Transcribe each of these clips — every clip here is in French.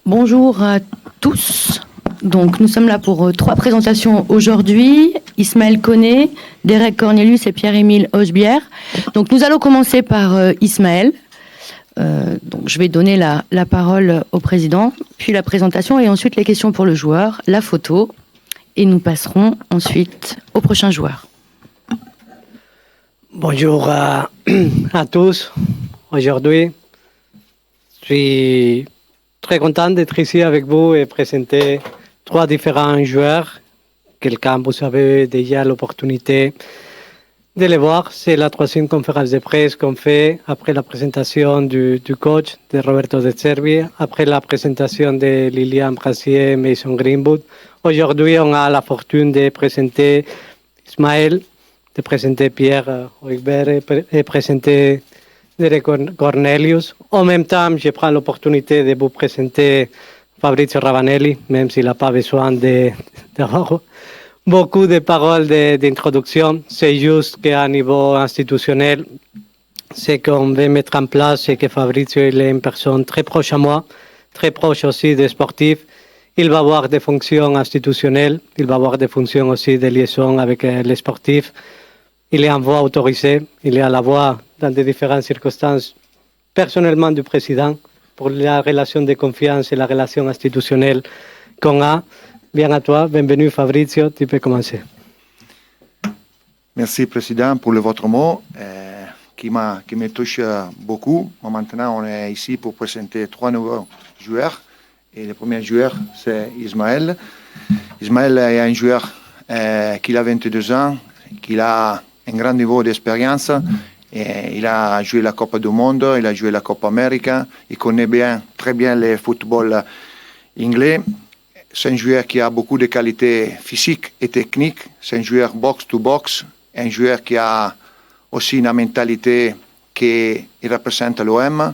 Bonjour à tous. Donc, nous sommes là pour 3 présentations aujourd'hui. Ismaël Koné, Derek Cornelius et Pierre-Émile Hochebière. Donc, nous allons commencer par Ismaël. Donc, je vais donner la parole au président, puis la présentation et ensuite les questions pour le joueur, la photo. Et nous passerons ensuite au prochain joueur. Bonjour à tous. Aujourd'hui, je suis très content d'être ici avec vous et présenter 3 différents joueurs. Quelqu'un, vous avez déjà l'opportunité de les voir. C'est la 3e conférence de presse qu'on fait après la présentation du coach de Roberto De Zerbi, après la présentation de Lilian Brassier et Mason Greenwood. Aujourd'hui, on a la fortune de présenter Ismaël, de présenter Pierre Hochebière et présenter Derek Cornelius. En même temps, je prends l'opportunité de vous présenter Fabrizio Ravanelli, même s'il n'a pas besoin d'avoir beaucoup de paroles d'introduction. C'est juste qu'à niveau institutionnel, ce qu'on veut mettre en place, c'est que Fabrizio il est une personne très proche à moi, très proche aussi des sportifs. Il va avoir des fonctions institutionnelles, il va avoir des fonctions aussi de liaison avec les sportifs. Il est en voix autorisée, il est à la voix dans des différentes circonstances, personnellement du président, pour la relation de confiance et la relation institutionnelle qu'on a. Bien à toi, bienvenue Fabrizio, tu peux commencer. Merci Président pour votre mot qui me touche beaucoup. Maintenant, on est ici pour présenter 3 nouveaux joueurs. Et le premier joueur, c'est Ismaël. Ismaël est un joueur qui a 22 ans, qui a un grand niveau d'expérience. Il a joué la Coupe du Monde, il a joué la Coupe América, il connaît très bien le football anglais. C'est un joueur qui a beaucoup de qualités physiques et techniques. C'est un joueur box-to-box, un joueur qui a aussi une mentalité qui représente l'OM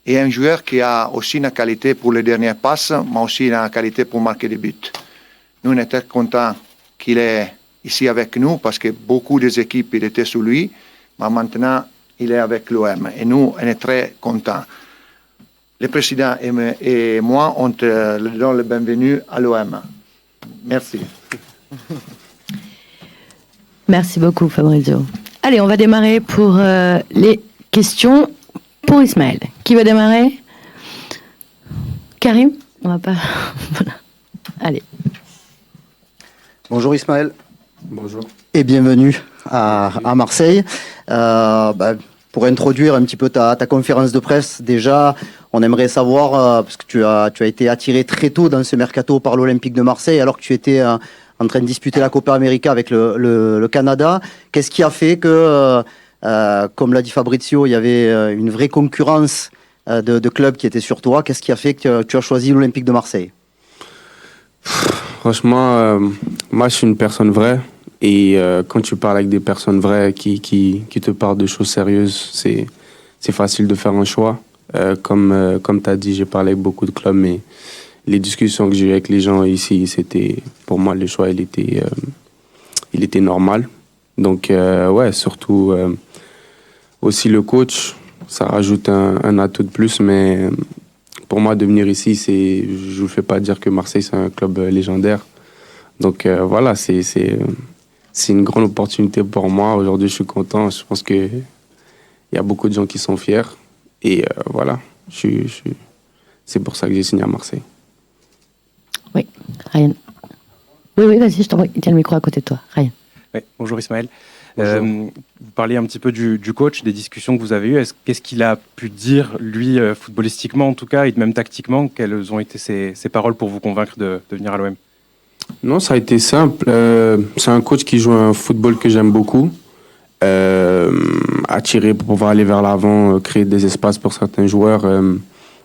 et un joueur qui a aussi une qualité pour les dernières passes, mais aussi une qualité pour marquer des buts. Nous, on est très contents qu'il est ici avec nous parce que beaucoup des équipes étaient sous lui, mais maintenant, il est avec l'OM et nous, on est très contents. Le président et moi, on te donne le bienvenue à l'OM. Merci. Merci beaucoup, Fabrizio. Allez, on va démarrer pour les questions pour Ismaël. Qui va démarrer? Karim? On va pas... Voilà. Allez. Bonjour Ismaël. Bonjour. Et bienvenue à Marseille. Pour introduire un petit peu ta conférence de presse, déjà, on aimerait savoir, parce que tu as été attiré très tôt dans ce mercato par l'Olympique de Marseille, alors que tu étais en train de disputer la Copa América avec le Canada. Qu'est-ce qui a fait que, comme l'a dit Fabrizio, il y avait une vraie concurrence de clubs qui étaient sur toi? Qu'est-ce qui a fait que tu as choisi l'Olympique de Marseille? Franchement, moi, je suis une personne vraie. Et quand tu parles avec des personnes vraies qui te parlent de choses sérieuses, c'est facile de faire un choix. Comme tu as dit, j'ai parlé avec beaucoup de clubs, mais les discussions que j'ai eues avec les gens ici, c'était, pour moi, le choix, il était normal. Donc, ouais, surtout, aussi le coach, ça rajoute un atout de plus, mais pour moi, de venir ici, je ne vous fais pas dire que Marseille, c'est un club légendaire. Donc, voilà, c'est une grande opportunité pour moi. Aujourd'hui, je suis content. Je pense qu'il y a beaucoup de gens qui sont fiers. Et voilà, c'est pour ça que j'ai signé à Marseille. Oui, Ryan. Oui, vas-y, je t'envoie. Tiens le micro à côté de toi, Ryan. Oui, bonjour Ismaël. Bonjour. Vous parliez un petit peu du coach, des discussions que vous avez eues. Qu'est-ce qu'il a pu dire, lui, footballistiquement en tout cas, et même tactiquement? Quelles ont été ses paroles pour vous convaincre de venir à l'OM? Non, ça a été simple. C'est un coach qui joue un football que j'aime beaucoup. Attiré pour pouvoir aller vers l'avant, créer des espaces pour certains joueurs.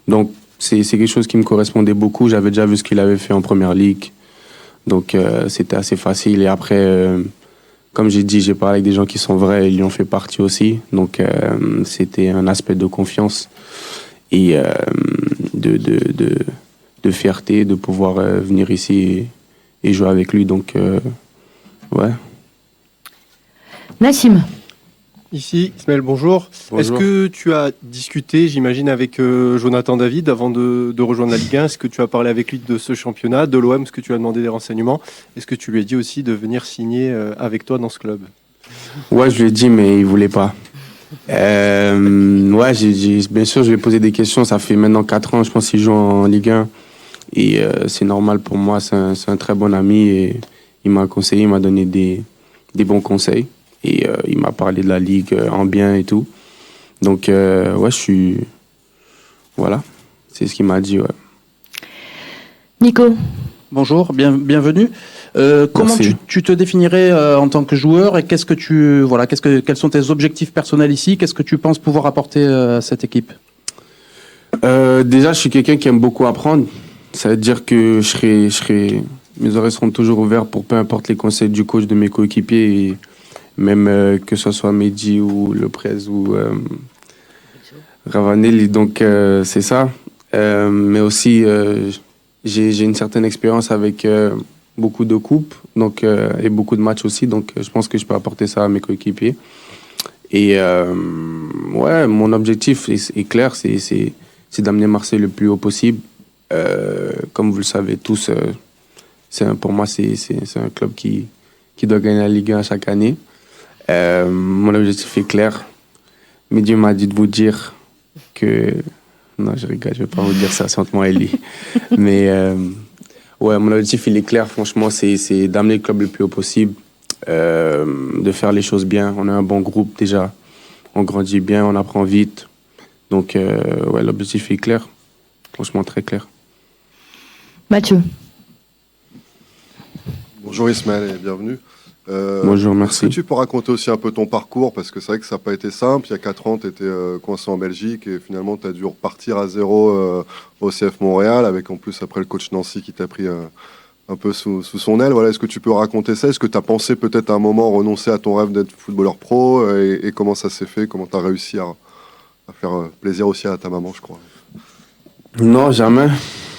Donc, c'est quelque chose qui me correspondait beaucoup. J'avais déjà vu ce qu'il avait fait en Première Ligue. Donc, c'était assez facile. Et après, comme j'ai dit, j'ai parlé avec des gens qui sont vrais. Ils en ont fait partie aussi. Donc, c'était un aspect de confiance et de fierté de pouvoir venir ici et jouer avec lui. Donc, ouais. Nassim. Ici, Ismaël, bonjour. Bonjour. Est-ce que tu as discuté, j'imagine, avec Jonathan David avant de rejoindre la Ligue 1? Est-ce que tu as parlé avec lui de ce championnat, de l'OM? Est-ce que tu as demandé des renseignements? Est-ce que tu lui as dit aussi de venir signer avec toi dans ce club? Ouais, je lui ai dit, mais il voulait pas. Ouais, bien sûr, je lui ai posé des questions. Ça fait maintenant 4 ans, je pense qu'il joue en Ligue 1. Et c'est normal pour moi, c'est un très bon ami. Et il m'a conseillé, il m'a donné des bons conseils. Et il m'a parlé de la Ligue en bien et tout. Donc, ouais, voilà, c'est ce qu'il m'a dit, ouais. Nico, Bonjour, bienvenue. Comment Merci. tu te définirais en tant que joueur et quels sont tes objectifs personnels ici? Qu'est-ce que tu penses pouvoir apporter à cette équipe? Déjà, je suis quelqu'un qui aime beaucoup apprendre. Ça veut dire que mes oreilles seront toujours ouvertes pour peu importe les conseils du coach, de mes coéquipiers, et même que ce soit Mehdi ou Le Prez ou Ravanelli. Donc, c'est ça. Mais aussi, j'ai une certaine expérience avec beaucoup de coupes donc, et beaucoup de matchs aussi. Donc, je pense que je peux apporter ça à mes coéquipiers. Et ouais, mon objectif est clair, c'est d'amener Marseille le plus haut possible. Comme vous le savez tous, pour moi, c'est un club qui doit gagner la Ligue 1 chaque année. Mon objectif est clair. Mais Dieu m'a dit de vous dire que... Non, je rigole, je ne vais pas vous dire ça, c'est entre moi et lui. Mais ouais, mon objectif, il est clair, franchement, c'est d'amener le club le plus haut possible, de faire les choses bien. On a un bon groupe déjà, on grandit bien, on apprend vite. Donc, ouais, l'objectif est clair, franchement très clair. Mathieu. Bonjour Ismaël et bienvenue. Bonjour, Est-ce que merci. tu peux raconter aussi un peu ton parcours? Parce que c'est vrai que ça n'a pas été simple. Il y a 4 ans, tu étais coincé en Belgique et finalement, tu as dû repartir à zéro au CF Montréal, avec en plus après le coach Nancy qui t'a pris un peu sous son aile. Voilà, est-ce que tu peux raconter ça? Est-ce que tu as pensé peut-être à un moment renoncer à ton rêve d'être footballeur pro et comment ça s'est fait? Comment tu as réussi à faire plaisir aussi à ta maman, je crois? Non, jamais.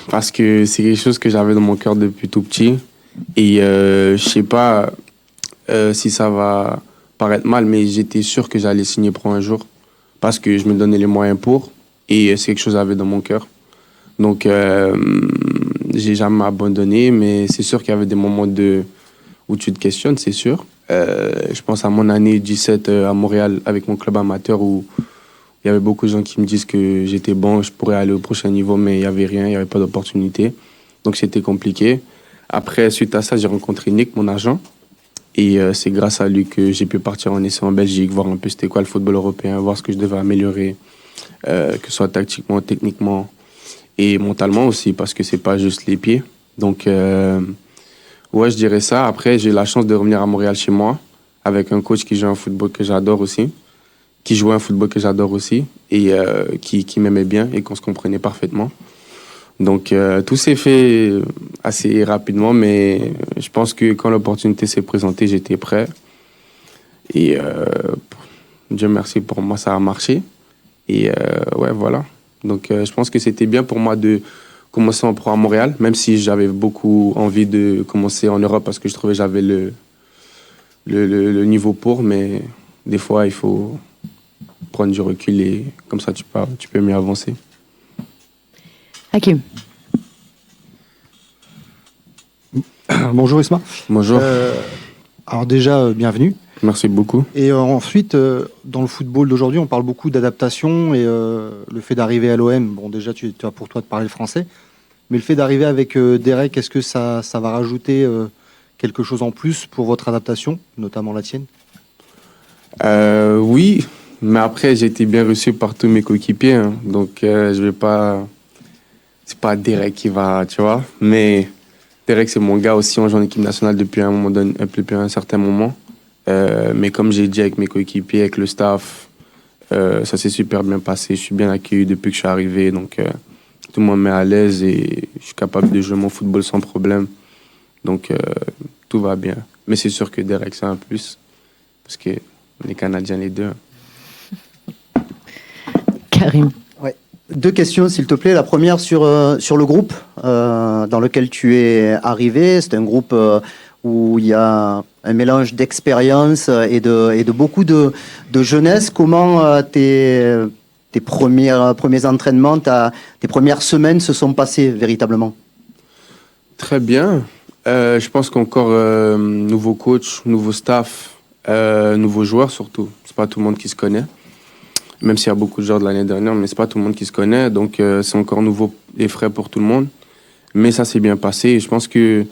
Parce que c'est quelque chose que j'avais dans mon cœur depuis tout petit. Et je sais pas si ça va paraître mal, mais j'étais sûr que j'allais signer pro un jour. Parce que je me donnais les moyens pour. Et c'est quelque chose que j'avais dans mon cœur. Donc, j'ai jamais abandonné. Mais c'est sûr qu'il y avait des moments où tu te questionnes, c'est sûr. Je pense à mon année 17 à Montréal avec mon club amateur où il y avait beaucoup de gens qui me disent que j'étais bon, je pourrais aller au prochain niveau, mais il n'y avait rien, il n'y avait pas d'opportunité. Donc c'était compliqué. Après, suite à ça, j'ai rencontré Nick, mon agent. Et c'est grâce à lui que j'ai pu partir en essai en Belgique, voir un peu c'était quoi le football européen, voir ce que je devais améliorer, que ce soit tactiquement, techniquement et mentalement aussi, parce que c'est pas juste les pieds. Donc, ouais, je dirais ça. Après, j'ai eu la chance de revenir à Montréal chez moi, avec un coach qui joue un football que j'adore aussi. Qui jouait un football que j'adore aussi et qui m'aimait bien et qu'on se comprenait parfaitement. Donc tout s'est fait assez rapidement, mais je pense que quand l'opportunité s'est présentée, j'étais prêt. Et Dieu merci, pour moi, ça a marché. Et ouais, voilà. Donc je pense que c'était bien pour moi de commencer en pro à Montréal, même si j'avais beaucoup envie de commencer en Europe parce que je trouvais que j'avais le niveau pour, mais des fois, il faut prendre du recul et comme ça tu peux mieux avancer. Hakim. Bonjour Isma. Bonjour. Alors déjà, bienvenue. Merci beaucoup. Et ensuite, dans le football d'aujourd'hui, on parle beaucoup d'adaptation et le fait d'arriver à l'OM, bon déjà tu as pour toi de parler le français, mais le fait d'arriver avec Derek, est-ce que ça va rajouter quelque chose en plus pour votre adaptation, notamment la tienne? Oui. Mais après, j'ai été bien reçu par tous mes coéquipiers, hein. Donc je vais pas... C'est pas Derek qui va, tu vois. Mais Derek, c'est mon gars aussi. On joue en équipe nationale depuis un certain moment. Mais comme j'ai dit avec mes coéquipiers, avec le staff, ça s'est super bien passé. Je suis bien accueilli depuis que je suis arrivé. Donc tout le monde me met à l'aise et je suis capable de jouer mon football sans problème. Donc tout va bien. Mais c'est sûr que Derek, c'est un plus. Parce que les Canadiens, les deux. Karim. Ouais. 2 questions, s'il te plaît. La première sur le groupe dans lequel tu es arrivé. C'est un groupe où il y a un mélange d'expérience et de beaucoup de jeunesse. Comment tes premiers entraînements, tes premières semaines se sont passées véritablement? Très bien. Je pense qu'encore nouveau coach, nouveau staff, nouveaux joueurs surtout. C'est pas tout le monde qui se connaît. Même s'il y a beaucoup de joueurs de l'année dernière, mais c'est pas tout le monde qui se connaît. Donc c'est encore nouveau et frais pour tout le monde. Mais ça s'est bien passé. Et je pense que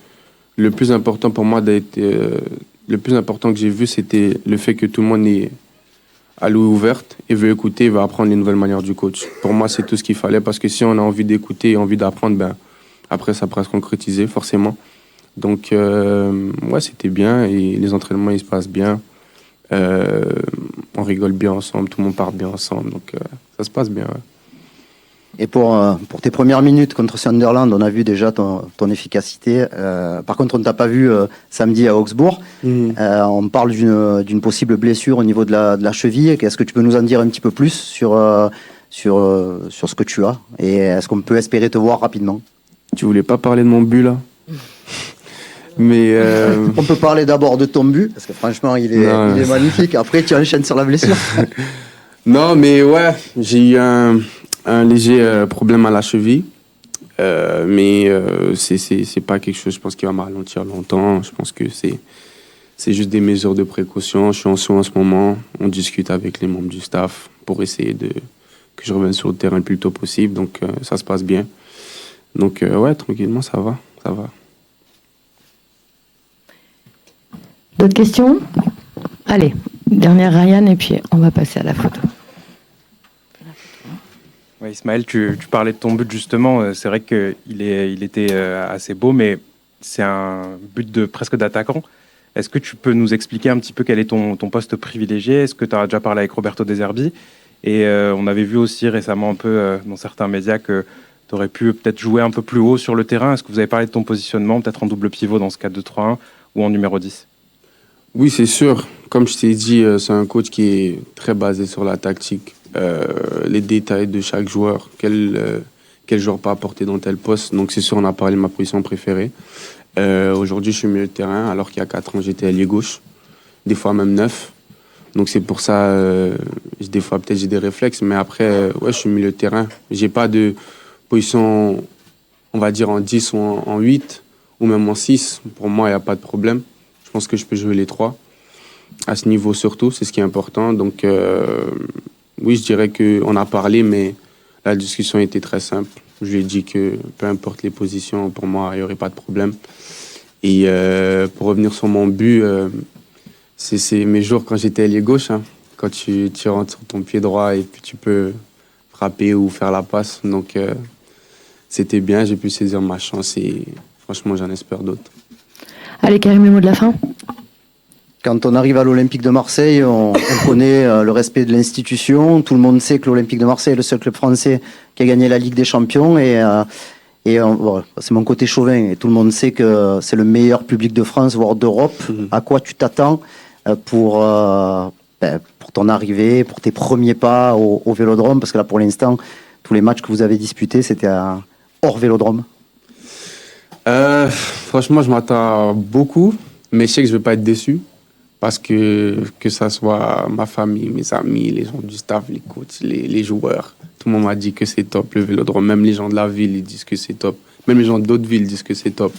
le plus important pour moi le plus important que j'ai vu, c'était le fait que tout le monde est à l'ouïe ouverte et veut écouter et veut apprendre les nouvelles manières du coach. Pour moi, c'est tout ce qu'il fallait parce que si on a envie d'écouter et envie d'apprendre, ben, après, ça pourrait se concrétiser, forcément. Donc, ouais, c'était bien et les entraînements, ils se passent bien. On rigole bien ensemble, tout le monde part bien ensemble. Donc, ça se passe bien. Ouais. Et pour tes premières minutes contre Sunderland, on a vu déjà ton efficacité. Par contre, on ne t'a pas vu samedi à Augsbourg. On parle d'une possible blessure au niveau de la cheville. Est-ce que tu peux nous en dire un petit peu plus sur ce que tu as? Et est-ce qu'on peut espérer te voir rapidement? Tu voulais pas parler de mon but, là? Mais on peut parler d'abord de ton but, parce que franchement, il est magnifique. Après, tu enchaînes sur la blessure. Non, mais ouais, j'ai eu un léger problème à la cheville. Mais c'est pas quelque chose, je pense, qui va me ralentir longtemps. Je pense que c'est juste des mesures de précaution. Je suis en soins en ce moment. On discute avec les membres du staff pour essayer que je revienne sur le terrain le plus tôt possible. Donc, ça se passe bien. Donc, ouais, tranquillement, ça va. D'autres questions? Allez, dernière Ryan et puis on va passer à la photo. Ouais, Ismaël, tu parlais de ton but justement. C'est vrai qu'il était assez beau, mais c'est un but presque d'attaquant. Est-ce que tu peux nous expliquer un petit peu quel est ton poste privilégié? Est-ce que tu as déjà parlé avec Roberto De Zerbi? Et on avait vu aussi récemment un peu dans certains médias que tu aurais pu peut-être jouer un peu plus haut sur le terrain. Est-ce que vous avez parlé de ton positionnement, peut-être en double pivot dans ce 4-2-3-1 ou en numéro 10? Oui, c'est sûr. Comme je t'ai dit, c'est un coach qui est très basé sur la tactique. Les détails de chaque joueur, quel joueur peut apporter dans tel poste. Donc c'est sûr, on a parlé de ma position préférée. Aujourd'hui, je suis milieu de terrain, alors qu'il y a 4 ans, j'étais ailier gauche, des fois même 9. Donc c'est pour ça, des fois peut-être j'ai des réflexes, mais après, ouais, je suis milieu de terrain. J'ai pas de position, on va dire en 10 ou en 8, ou même en 6. Pour moi, il n'y a pas de problème. Je pense que je peux jouer les 3. À ce niveau surtout, c'est ce qui est important. Donc oui, je dirais qu'on a parlé, mais la discussion était très simple. Je lui ai dit que peu importe les positions, pour moi, il n'y aurait pas de problème. Et pour revenir sur mon but, c'est mes jours quand j'étais ailier gauche. Hein, quand tu rentres sur ton pied droit et puis tu peux frapper ou faire la passe. Donc c'était bien, j'ai pu saisir ma chance et franchement, j'en espère d'autres. Allez, Karim, le mot de la fin. Quand on arrive à l'Olympique de Marseille, on connaît le respect de l'institution. Tout le monde sait que l'Olympique de Marseille est le seul club français qui a gagné la Ligue des Champions. Voilà, c'est mon côté chauvin. Et tout le monde sait que c'est le meilleur public de France, voire d'Europe. À quoi tu t'attends pour ton arrivée, pour tes premiers pas au Vélodrome? Parce que là, pour l'instant, tous les matchs que vous avez disputés, c'était hors Vélodrome. Franchement, je m'attends beaucoup, mais je sais que je ne vais pas être déçu. Parce que ça soit ma famille, mes amis, les gens du staff, les coachs, les joueurs, tout le monde m'a dit que c'est top le Vélodrome. Même les gens de la ville, ils disent que c'est top. Même les gens d'autres villes disent que c'est top.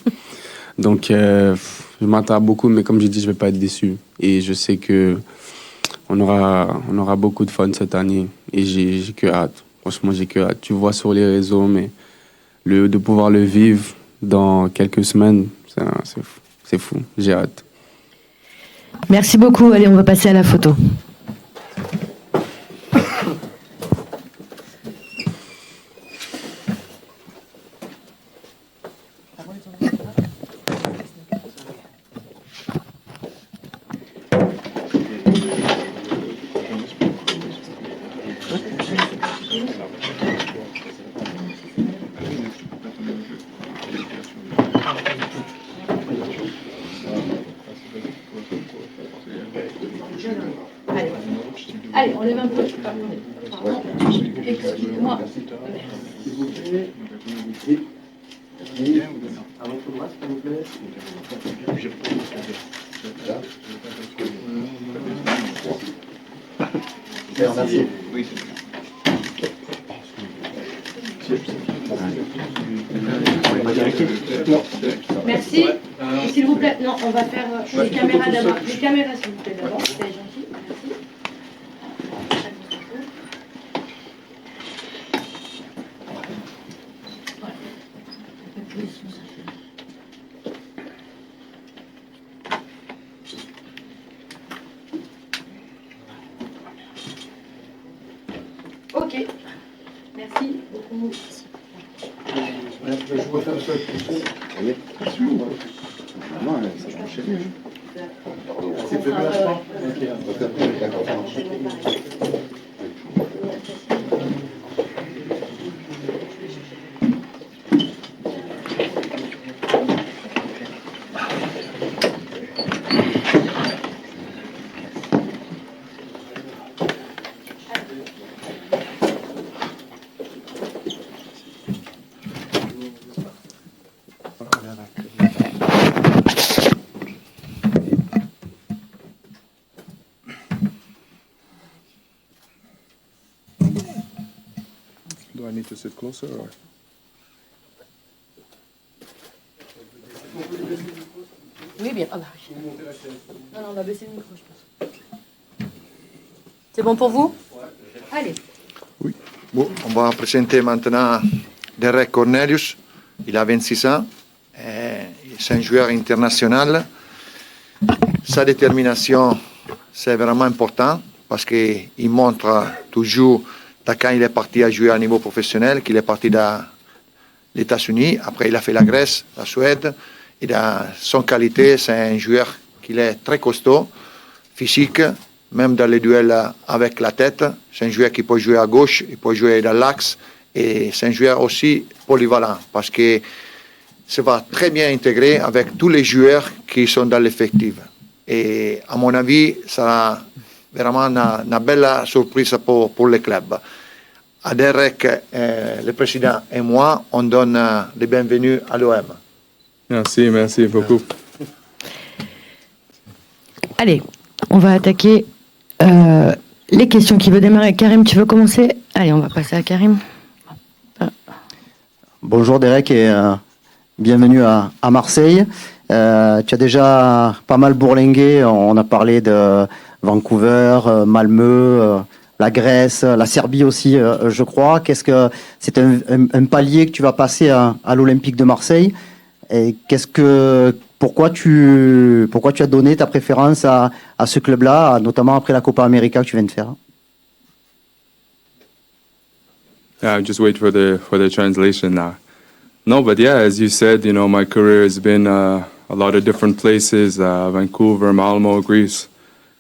Donc, je m'attends à beaucoup, mais comme j'ai dit, je ne vais pas être déçu. Et je sais qu'on aura beaucoup de fun cette année. Et j'ai que hâte. Franchement, j'ai que hâte. Tu vois sur les réseaux, mais de pouvoir le vivre dans quelques semaines, c'est fou. J'ai hâte. Merci beaucoup. Allez, on va passer à la photo. Allez, on lève un peu. Pardon. Excusez-moi. Merci. Et s'il vous plaît, non, on va faire les caméras d'abord. Les caméras, s'il vous plaît, d'abord. C'est gentil. Merci. Ok. Merci beaucoup. Do I need to sit closer or? Oui, bien. Ah bah oui. Non, on va baisser le micro, je pense. C'est bon pour vous? Allez. Oui. Bon, on va présenter maintenant Derek Cornelius. Il a 26 ans. C'est un joueur international. Sa détermination, c'est vraiment important parce qu'il montre toujours quand il est parti à jouer à niveau professionnel, qu'il est parti des États-Unis. Après, il a fait la Grèce, la Suède. Il a son qualité, c'est un joueur qui est très costaud, physique, même dans les duels avec la tête. C'est un joueur qui peut jouer à gauche, il peut jouer dans l'axe. Et c'est un joueur aussi polyvalent parce que ça va très bien intégrer avec tous les joueurs qui sont dans l'effectif. Et à mon avis, ça sera vraiment une belle surprise pour le club. À Derek, le président et moi, on donne les bienvenus à l'OM. Merci beaucoup. Allez, on va attaquer les questions. Qui veut démarrer? Karim, tu veux commencer? Allez, on va passer à Karim. Bonjour Derek et bienvenue à Marseille. Tu as déjà pas mal bourlingué, on a parlé de Vancouver, Malmö, la Grèce, la Serbie aussi, je crois. Qu'est-ce que c'est un palier que tu vas passer à l'Olympique de Marseille? Et pourquoi tu as donné ta préférence à ce club-là, notamment après la Copa América que tu viens de faire? Yeah, just wait for the translation now. No, but yeah, as you said, you know, my career has been a lot of different places, Vancouver, Malmo, Greece.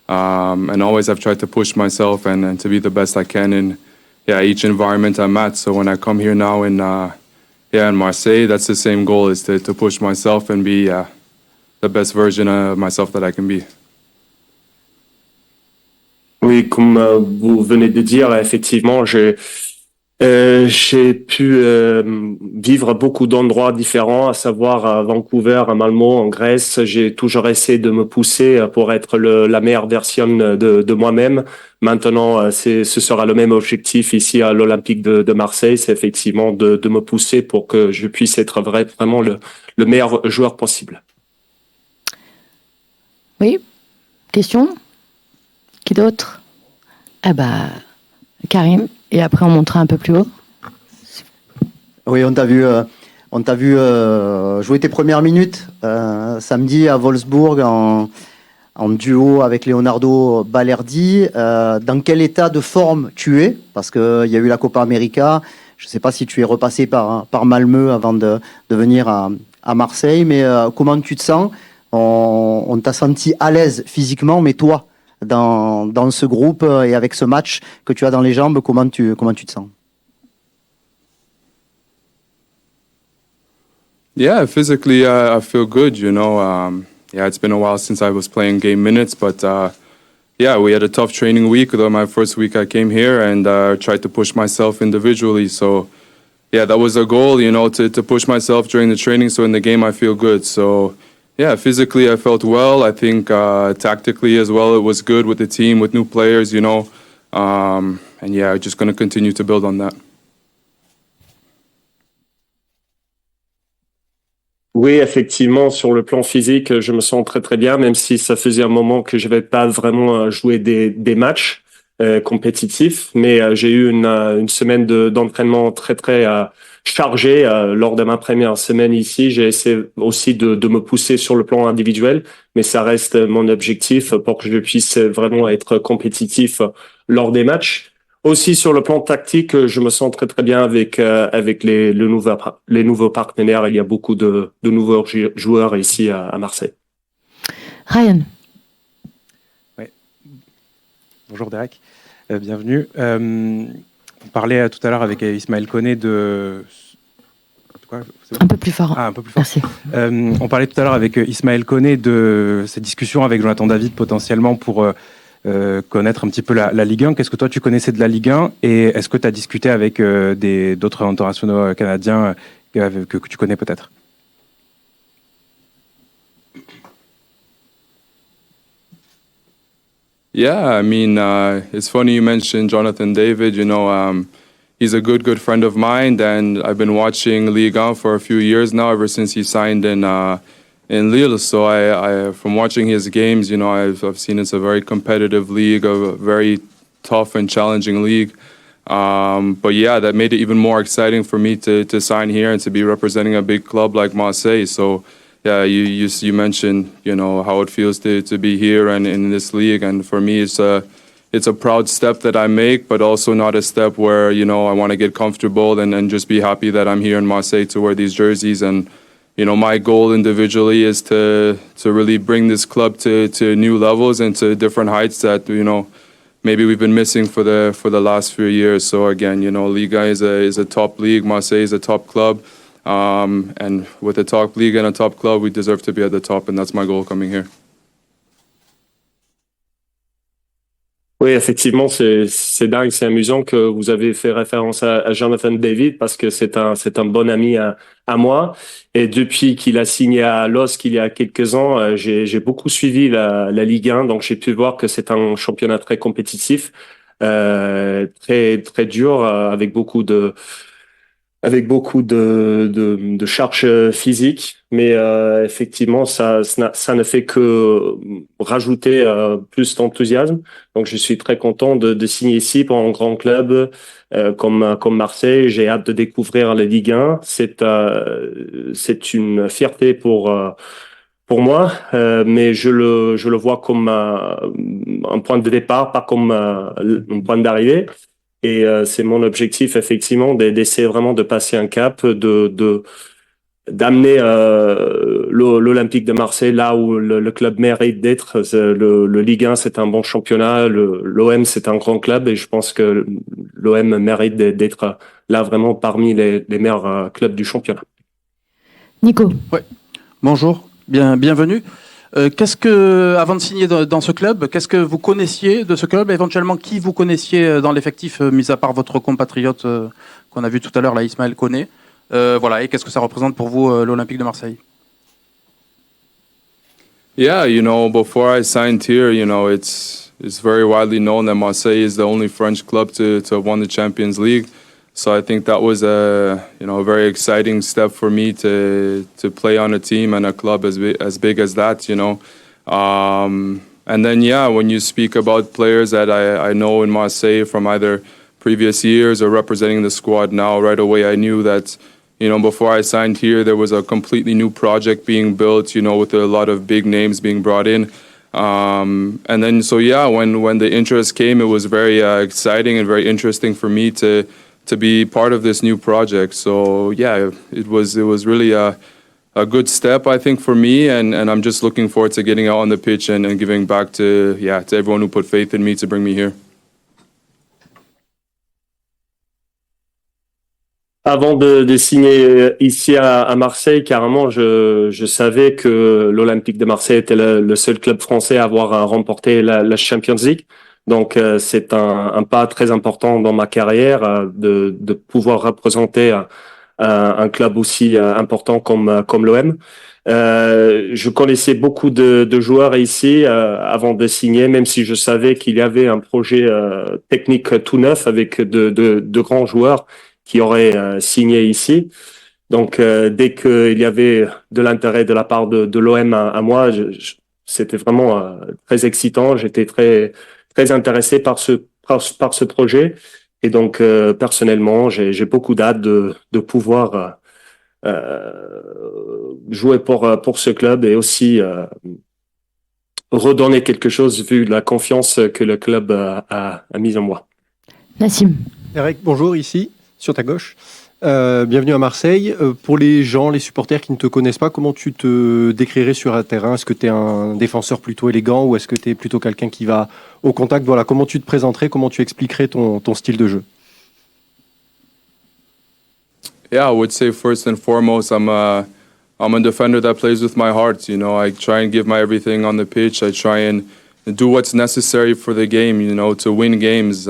And always I've tried to push myself and to be the best I can in each environment I'm at. So when I come here now in Marseille, that's the same goal, is to push myself and be the best version of myself that I can be. Oui, comme vous venez de dire, effectivement, j'ai pu vivre beaucoup d'endroits différents, à savoir à Vancouver, à Malmö, en Grèce. J'ai toujours essayé de me pousser pour être la meilleure version de moi-même. Maintenant, ce sera le même objectif ici à l'Olympique de Marseille, c'est effectivement de me pousser pour que je puisse être vraiment le meilleur joueur possible. Oui, question? Qui d'autre? Ah bah, Karim, et après on montera un peu plus haut. Oui, on t'a vu jouer tes premières minutes samedi à Wolfsburg en duo avec Leonardo Balerdi. Dans quel état de forme tu es? Parce qu'il y a eu la Copa América. Je ne sais pas si tu es repassé par Malmö avant de venir à Marseille, mais comment tu te sens? On t'a senti à l'aise physiquement, mais toi, dans ce groupe et avec ce match que tu as dans les jambes, comment tu te sens? Yeah, physically I feel good, you know. It's been a while since I was playing game minutes, but we had a tough training week. My first week I came here and tried to push myself individually. So, yeah, that was a goal, you know, to push myself during the training. So in the game, I feel good. So yeah, physically, I felt well. I think tactically as well, it was good with the team, with new players, you know. And yeah, just going to continue to build on that. Oui, effectivement, sur le plan physique, je me sens très très bien, même si ça faisait un moment que je n'avais pas vraiment joué des matchs compétitifs. Mais j'ai eu une semaine d'entraînement très très chargée lors de ma première semaine ici. J'ai essayé aussi de me pousser sur le plan individuel, mais ça reste mon objectif pour que je puisse vraiment être compétitif lors des matchs. Aussi sur le plan tactique, je me sens très très bien avec les nouveaux partenaires. Il y a beaucoup de nouveaux joueurs ici à Marseille. Ryan. Ouais. Bonjour Derek, bienvenue. On parlait tout à l'heure avec Ismaël Koné de... Quoi, un peu plus fort. Ah, un peu plus fort. Merci. On parlait tout à l'heure avec Ismaël Koné de cette discussion avec Jonathan David potentiellement pour connaître un petit peu la Ligue 1. Qu'est-ce que toi tu connaissais de la Ligue 1 et est-ce que tu as discuté avec d'autres internationaux canadiens que tu connais peut-être? Yeah, I mean, it's funny you mentioned Jonathan David. You know, he's a good friend of mine, and I've been watching Ligue 1 for a few years now, ever since he signed in Lille. So I from watching his games, you know, I've seen it's a very competitive league, a very tough and challenging league. But yeah, that made it even more exciting for me to sign here and to be representing a big club like Marseille. So yeah, you mentioned, you know, how it feels to be here and in this league, and for me it's a proud step that I make, but also not a step where, you know, I want to get comfortable and just be happy that I'm here in Marseille to wear these jerseys. And you know, my goal individually is to really bring this club to new levels and to different heights that, you know, maybe we've been missing for the last few years. So again, you know, Liga is a top league. Marseille is a top club. And with a top league and a top club, we deserve to be at the top, and that's my goal coming here. Oui, effectivement, c'est dingue, c'est amusant que vous avez fait référence à Jonathan David parce que c'est un bon ami à moi. Et depuis qu'il a signé à LOSC il y a quelques ans, j'ai beaucoup suivi la Ligue 1, donc j'ai pu voir que c'est un championnat très compétitif, très très dur, avec beaucoup de charges physiques, mais effectivement ça ne fait que rajouter plus d'enthousiasme. Donc je suis très content de signer ici pour un grand club comme Marseille. J'ai hâte de découvrir la Ligue 1. C'est une fierté pour moi, mais je le vois comme un point de départ, pas comme un point d'arrivée. Et c'est mon objectif, effectivement, d'essayer vraiment de passer un cap, d'amener l'Olympique de Marseille là où le club mérite d'être. Le Ligue 1, c'est un bon championnat. L'OM, c'est un grand club, et je pense que l'OM mérite d'être là vraiment parmi les meilleurs clubs du championnat. Nico. Ouais. Bonjour, bienvenue. Avant de signer dans ce club, qu'est-ce que vous connaissiez de ce club, éventuellement qui vous connaissiez dans l'effectif, mis à part votre compatriote qu'on a vu tout à l'heure, là, Ismaël Koné, voilà, et qu'est-ce que ça représente pour vous, l'Olympique de Marseille? Yeah, you know, before I signed here, you know, it's very widely known that Marseille is the only French club to have won the Champions League. So I think that was a very exciting step for me to play on a team and a club as big as that, you know. And then, yeah, when you speak about players that I know in Marseille from either previous years or representing the squad now, right away I knew that, you know, before I signed here, there was a completely new project being built, you know, with a lot of big names being brought in. And then, so yeah, when the interest came, it was very exciting and very interesting for me to be part of this new project. So yeah, it was really a good step, I think, for me, and I'm just looking forward to getting out on the pitch and giving back to everyone who put faith in me to bring me here. Avant de signer ici à Marseille, carrément, je savais que l'Olympique de Marseille était le seul club français à avoir remporté la Champions League. Donc c'est un pas très important dans ma carrière de pouvoir représenter un club aussi important comme l'OM. Je connaissais beaucoup de joueurs ici avant de signer, même si je savais qu'il y avait un projet technique tout neuf avec de grands joueurs qui auraient signé ici. Donc, dès qu'il y avait de l'intérêt de la part de l'OM à moi, c'était vraiment très excitant. J'étais très intéressé par ce projet. Et donc, personnellement, j'ai beaucoup d'hâte de pouvoir jouer pour ce club et aussi redonner quelque chose vu la confiance que le club a mise en moi. Nassim. Eric, bonjour, ici, sur ta gauche. Bienvenue à Marseille. Pour les gens, les supporters qui ne te connaissent pas, comment tu te décrirais sur un terrain? Est-ce que tu es un défenseur plutôt élégant ou est-ce que tu es plutôt quelqu'un qui va au contact? Voilà, comment tu te présenterais, comment tu expliquerais ton style de jeu? Yeah, I would say first and foremost, I'm a defender that plays with my heart. You know, I try and give my everything on the pitch. I try and do what's necessary for the game, you know, to win games.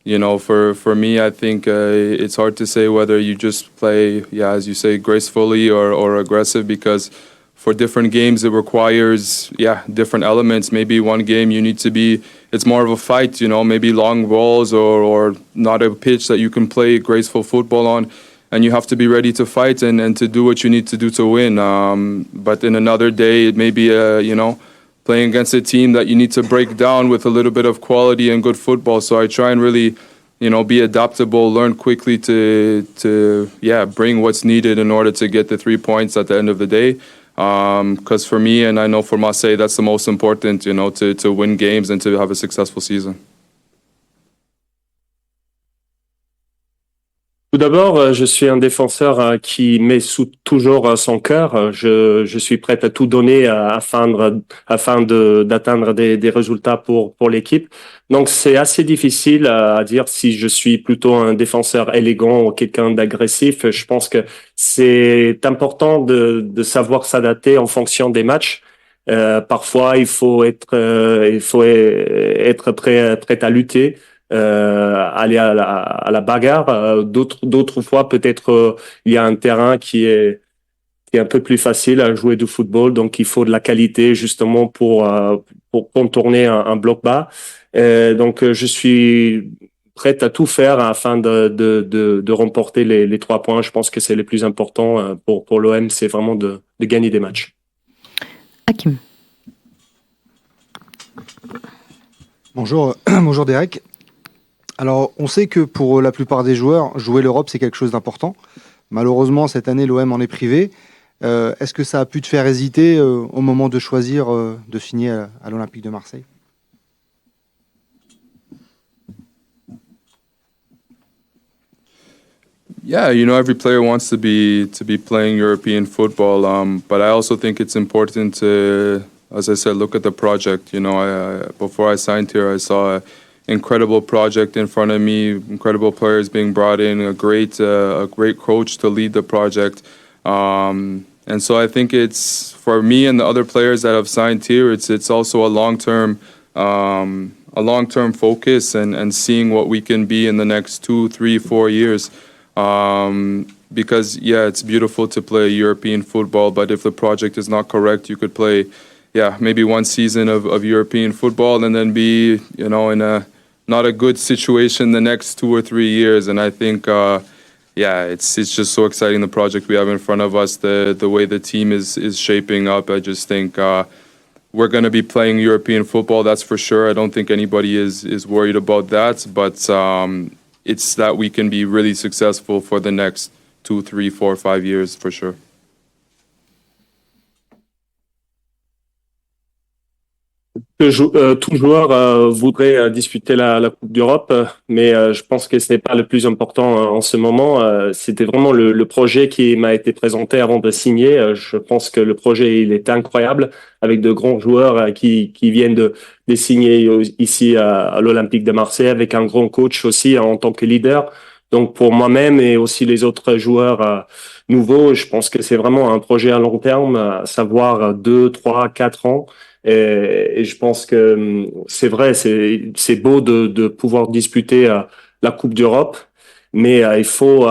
You know, for me, I think it's hard to say whether you just play, yeah, as you say, gracefully or aggressive, because for different games it requires, yeah, different elements. Maybe one game you need to be, it's more of a fight, you know, maybe long balls or not a pitch that you can play graceful football on, and you have to be ready to fight and to do what you need to do to win. But in another day, it may be, you know, playing against a team that you need to break down with a little bit of quality and good football. So I try and really, you know, be adaptable, learn quickly to bring what's needed in order to get the 3 points at the end of the day. Because for me, and I know for Marseille, that's the most important, you know, to win games and to have a successful season. Tout d'abord, je suis un défenseur qui met toujours son cœur. Je suis prêt à tout donner afin d'atteindre des résultats pour l'équipe. Donc, c'est assez difficile à dire si je suis plutôt un défenseur élégant ou quelqu'un d'agressif. Je pense que c'est important de savoir s'adapter en fonction des matchs. Parfois, il faut être prêt à lutter. Aller à la bagarre. D'autres fois, peut-être il y a un terrain qui est un peu plus facile à jouer du football, donc il faut de la qualité justement pour contourner un bloc bas. Donc je suis prêt à tout faire afin de remporter les 3 points. Je pense que c'est le plus important pour l'OM, c'est vraiment de gagner des matchs. Hakim. Bonjour, bonjour Derek. Alors, on sait que pour la plupart des joueurs, jouer l'Europe, c'est quelque chose d'important. Malheureusement, cette année, l'OM en est privé. Est-ce que ça a pu te faire hésiter au moment de choisir de signer à l'Olympique de Marseille? Yeah, you know, every player wants to be playing European football, but I also think it's important to, as I said, look at the project. You know, before I signed here, I saw incredible project in front of me, incredible players being brought in, a great coach to lead the project. And so I think it's, for me and the other players that have signed here, it's also a long-term focus and seeing what we can be in the next 2, 3, 4 years. Because, yeah, it's beautiful to play European football, but if the project is not correct, you could play, maybe one season of European football and then be, you know, in not a good situation the next 2 or 3 years. And I think, it's just so exciting, the project we have in front of us, the way the team is shaping up. I just think we're going to be playing European football, that's for sure. I don't think anybody is worried about that, but it's that we can be really successful for the next 2, 3, 4, 5 years, for sure. Tout joueur voudrait disputer la Coupe d'Europe, mais je pense que ce n'est pas le plus important en ce moment. C'était vraiment le projet qui m'a été présenté avant de signer. Je pense que le projet il est incroyable, avec de grands joueurs qui viennent de signer ici à l'Olympique de Marseille, avec un grand coach aussi en tant que leader. Donc pour moi-même et aussi les autres joueurs nouveaux, je pense que c'est vraiment un projet à long terme, à savoir 2, 3, 4 ans. Et je pense que c'est vrai, c'est beau de pouvoir disputer la Coupe d'Europe, mais il faut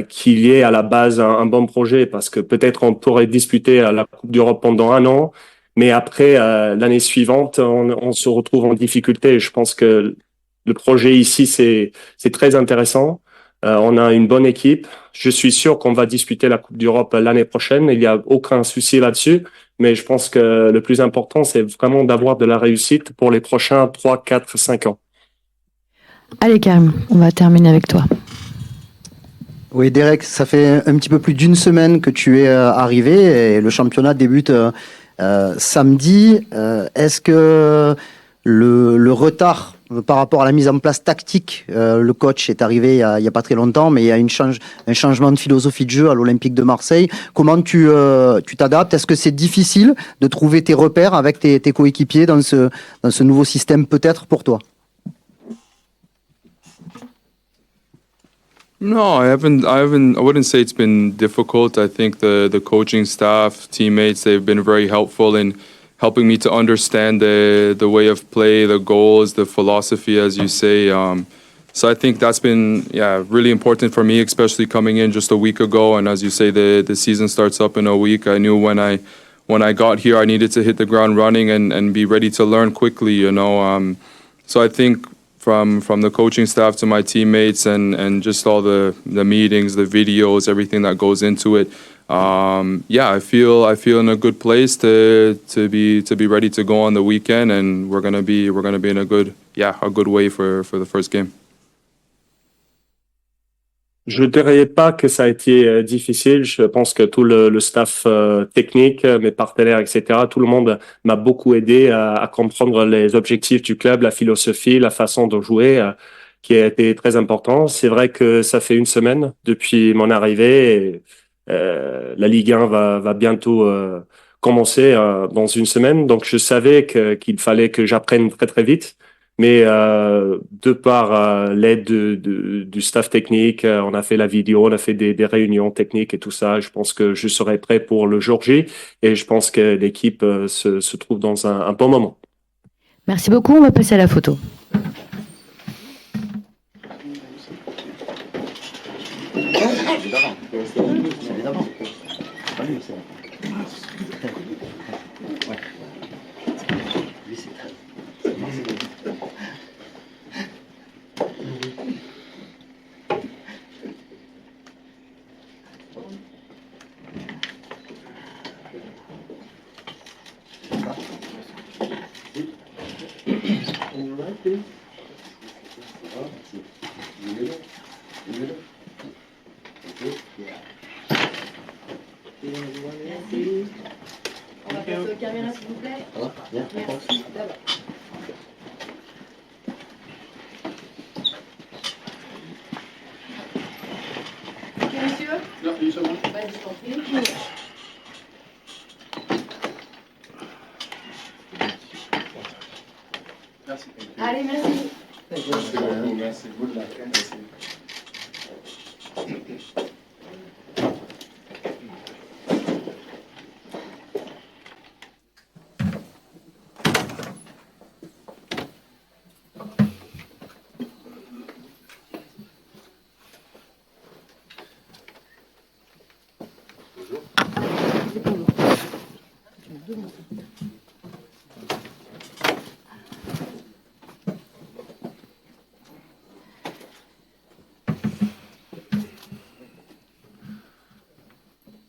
qu'il y ait à la base un bon projet, parce que peut-être on pourrait disputer la Coupe d'Europe pendant 1 an, mais après, l'année suivante, on se retrouve en difficulté. Je pense que le projet ici, c'est très intéressant. On a une bonne équipe. Je suis sûr qu'on va disputer la Coupe d'Europe l'année prochaine. Il n'y a aucun souci là-dessus. Mais je pense que le plus important, c'est vraiment d'avoir de la réussite pour les prochains 3, 4, 5 ans. Allez, Karim, on va terminer avec toi. Oui, Derek, ça fait un petit peu plus d'une semaine que tu es arrivé et le championnat débute samedi. Est-ce que le retard par rapport à la mise en place tactique, le coach est arrivé il y a pas très longtemps, mais il y a un changement de philosophie de jeu à l'Olympique de Marseille. Comment tu t'adaptes? Est-ce que c'est difficile de trouver tes repères avec tes coéquipiers dans ce nouveau système peut-être pour toi? No, I wouldn't say it's been difficult. I think the coaching staff, teammates, they've been very helpful in helping me to understand the way of play, the goals, the philosophy, as you say. So I think that's been, really important for me, especially coming in just a week ago. And as you say, the season starts up in a week. I knew when I got here, I needed to hit the ground running and be ready to learn quickly, you know. So I think from the coaching staff to my teammates and just all the meetings, the videos, everything that goes into it. I feel in a good place to be ready to go on the weekend, and we're gonna be in a good way for the first game. Je ne dirais pas que ça a été difficile. Je pense que tout le staff technique, mes partenaires, etc., tout le monde m'a beaucoup aidé à comprendre les objectifs du club, la philosophie, la façon de jouer, qui a été très important. C'est vrai que ça fait 1 semaine depuis mon arrivée. La Ligue 1 va bientôt commencer dans 1 semaine. Donc, je savais qu'il fallait que j'apprenne très, très vite. Mais de par l'aide du staff technique, on a fait la vidéo, on a fait des réunions techniques et tout ça. Je pense que je serai prêt pour le jour J et je pense que l'équipe se trouve dans un bon moment. Merci beaucoup, on va passer à la photo. On va passer aux caméras, s'il vous plaît. Merci. D'abord. Ok, monsieur? Non, une seconde. Vas-y, je t'en prie. Merci. Allez, merci. Merci.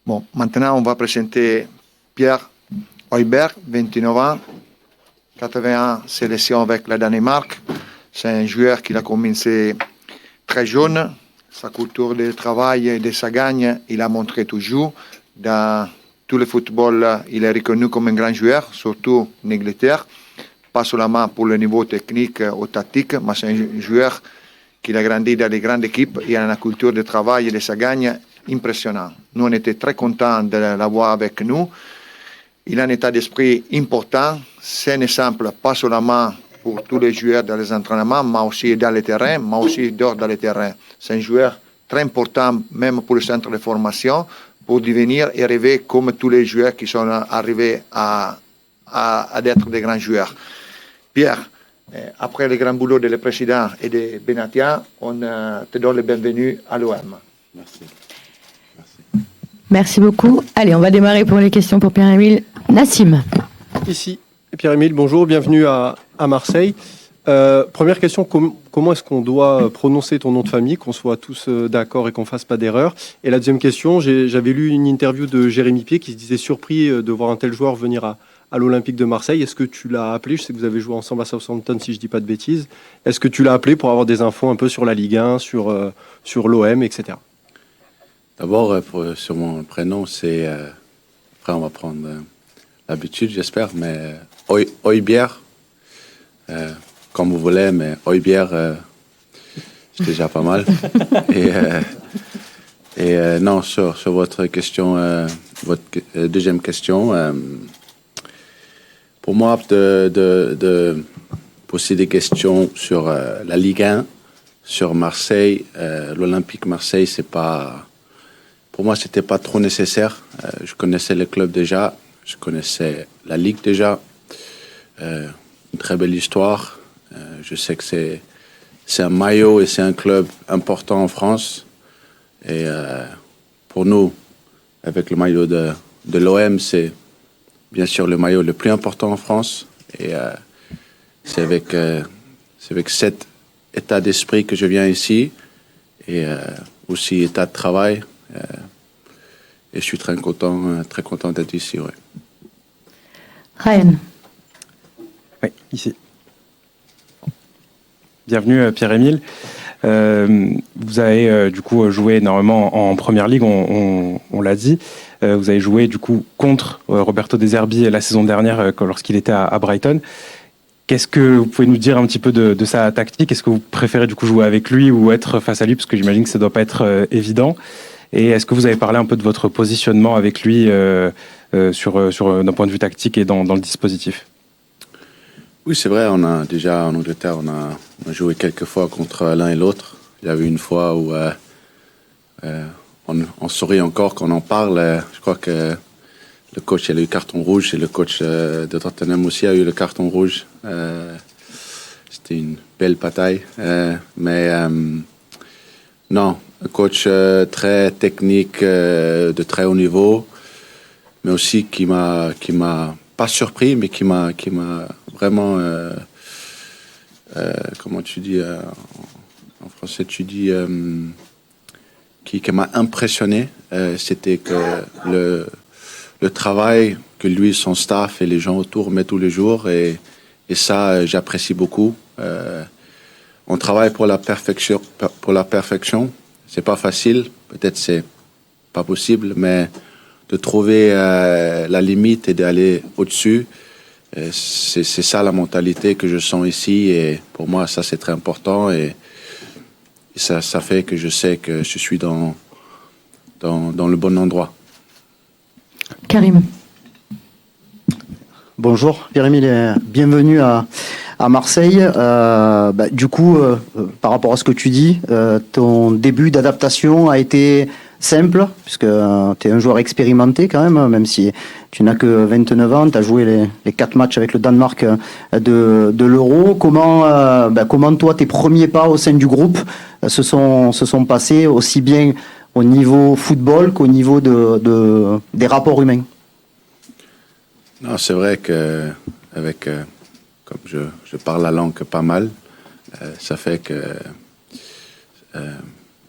Bon, maintenant, on va présenter Pierre Højbjerg, 29 ans, 81 sélections avec la Danemark. C'est un joueur qui a commencé très jeune. Sa culture de travail et de sa gagne, il a montré toujours. Dans tout le football, il est reconnu comme un grand joueur, surtout en Angleterre. Pas seulement pour le niveau technique ou tactique, mais c'est un joueur qui a grandi dans les grandes équipes et a une culture de travail et de sa gagne impressionnant. Nous, on était très contents de l'avoir avec nous. Il a un état d'esprit important. C'est un exemple, pas seulement pour tous les joueurs dans les entraînements, mais aussi dans le terrain, mais aussi dehors dans le terrain. C'est un joueur très important, même pour le centre de formation, pour devenir et rêver comme tous les joueurs qui sont arrivés à à d'être des grands joueurs. Pierre, après le grand boulot de le président et de Benatia, on te donne le bienvenu à l'OM. Merci. Merci beaucoup. Allez, on va démarrer pour les questions pour Pierre-Emile. Nassim. Ici, Pierre-Emile, bonjour, bienvenue à Marseille. Première question, comment est-ce qu'on doit prononcer ton nom de famille, qu'on soit tous d'accord et qu'on ne fasse pas d'erreur? Et la deuxième question, j'avais lu une interview de Jérémy Pied qui se disait surpris de voir un tel joueur venir à l'Olympique de Marseille. Est-ce que tu l'as appelé? Je sais que vous avez joué ensemble à Southampton, si je ne dis pas de bêtises. Est-ce que tu l'as appelé pour avoir des infos un peu sur la Ligue 1, sur l'OM, etc.? D'abord, sur mon prénom, c'est... après, on va prendre l'habitude, j'espère, mais Højbjerg, comme vous voulez, mais Højbjerg, c'est déjà pas mal. Et non, sur votre question, votre deuxième question, pour moi, de poser des questions sur la Ligue 1, sur Marseille, l'Olympique Marseille, c'est pas... Pour moi, c'était pas trop nécessaire. Je connaissais le club déjà, je connaissais la Ligue déjà. Une très belle histoire. Je sais que c'est un maillot et c'est un club important en France. Et pour nous, avec le maillot de l'OM, c'est bien sûr le maillot le plus important en France. Et c'est avec cet état d'esprit que je viens ici et aussi état de travail. Et je suis très content d'être ici. Ouais. Ryan. Oui, ici. Bienvenue Pierre-Emile. Vous avez du coup joué énormément en Première Ligue, on l'a dit. Vous avez joué du coup contre Roberto De Zerbi la saison dernière lorsqu'il était à Brighton. Qu'est-ce que vous pouvez nous dire un petit peu de sa tactique? Est-ce que vous préférez du coup jouer avec lui ou être face à lui? Parce que j'imagine que ça ne doit pas être évident. Et est-ce que vous avez parlé un peu de votre positionnement avec lui d'un point de vue tactique et dans le dispositif? Oui, c'est vrai, on a déjà en Angleterre, on a joué quelques fois contre l'un et l'autre. Il y avait une fois où on sourit encore quand on en parle. Je crois que le coach a eu le carton rouge et le coach de Tottenham aussi a eu le carton rouge. C'était une belle bataille. Non, un coach très technique, de très haut niveau, mais aussi qui m'a pas surpris, mais qui m'a vraiment, comment tu dis, en français tu dis, qui m'a impressionné. C'était que le travail que lui, son staff et les gens autour mettent tous les jours, et ça, j'apprécie beaucoup. On travaille pour la perfection. C'est pas facile, peut-être c'est pas possible, mais de trouver la limite et d'aller au-dessus, c'est ça la mentalité que je sens ici. Et pour moi, ça c'est très important, et ça fait que je sais que je suis dans le bon endroit. Karim. Bonjour, Pierre-Emile, bienvenue à Marseille. Du coup, par rapport à ce que tu dis, ton début d'adaptation a été simple, puisque tu es un joueur expérimenté quand même si tu n'as que 29 ans, tu as joué les 4 matchs avec le Danemark de l'Euro. Comment toi, tes premiers pas au sein du groupe se sont passés, aussi bien au niveau football qu'au niveau des rapports humains? Non, c'est vrai que comme je parle la langue pas mal, ça fait que,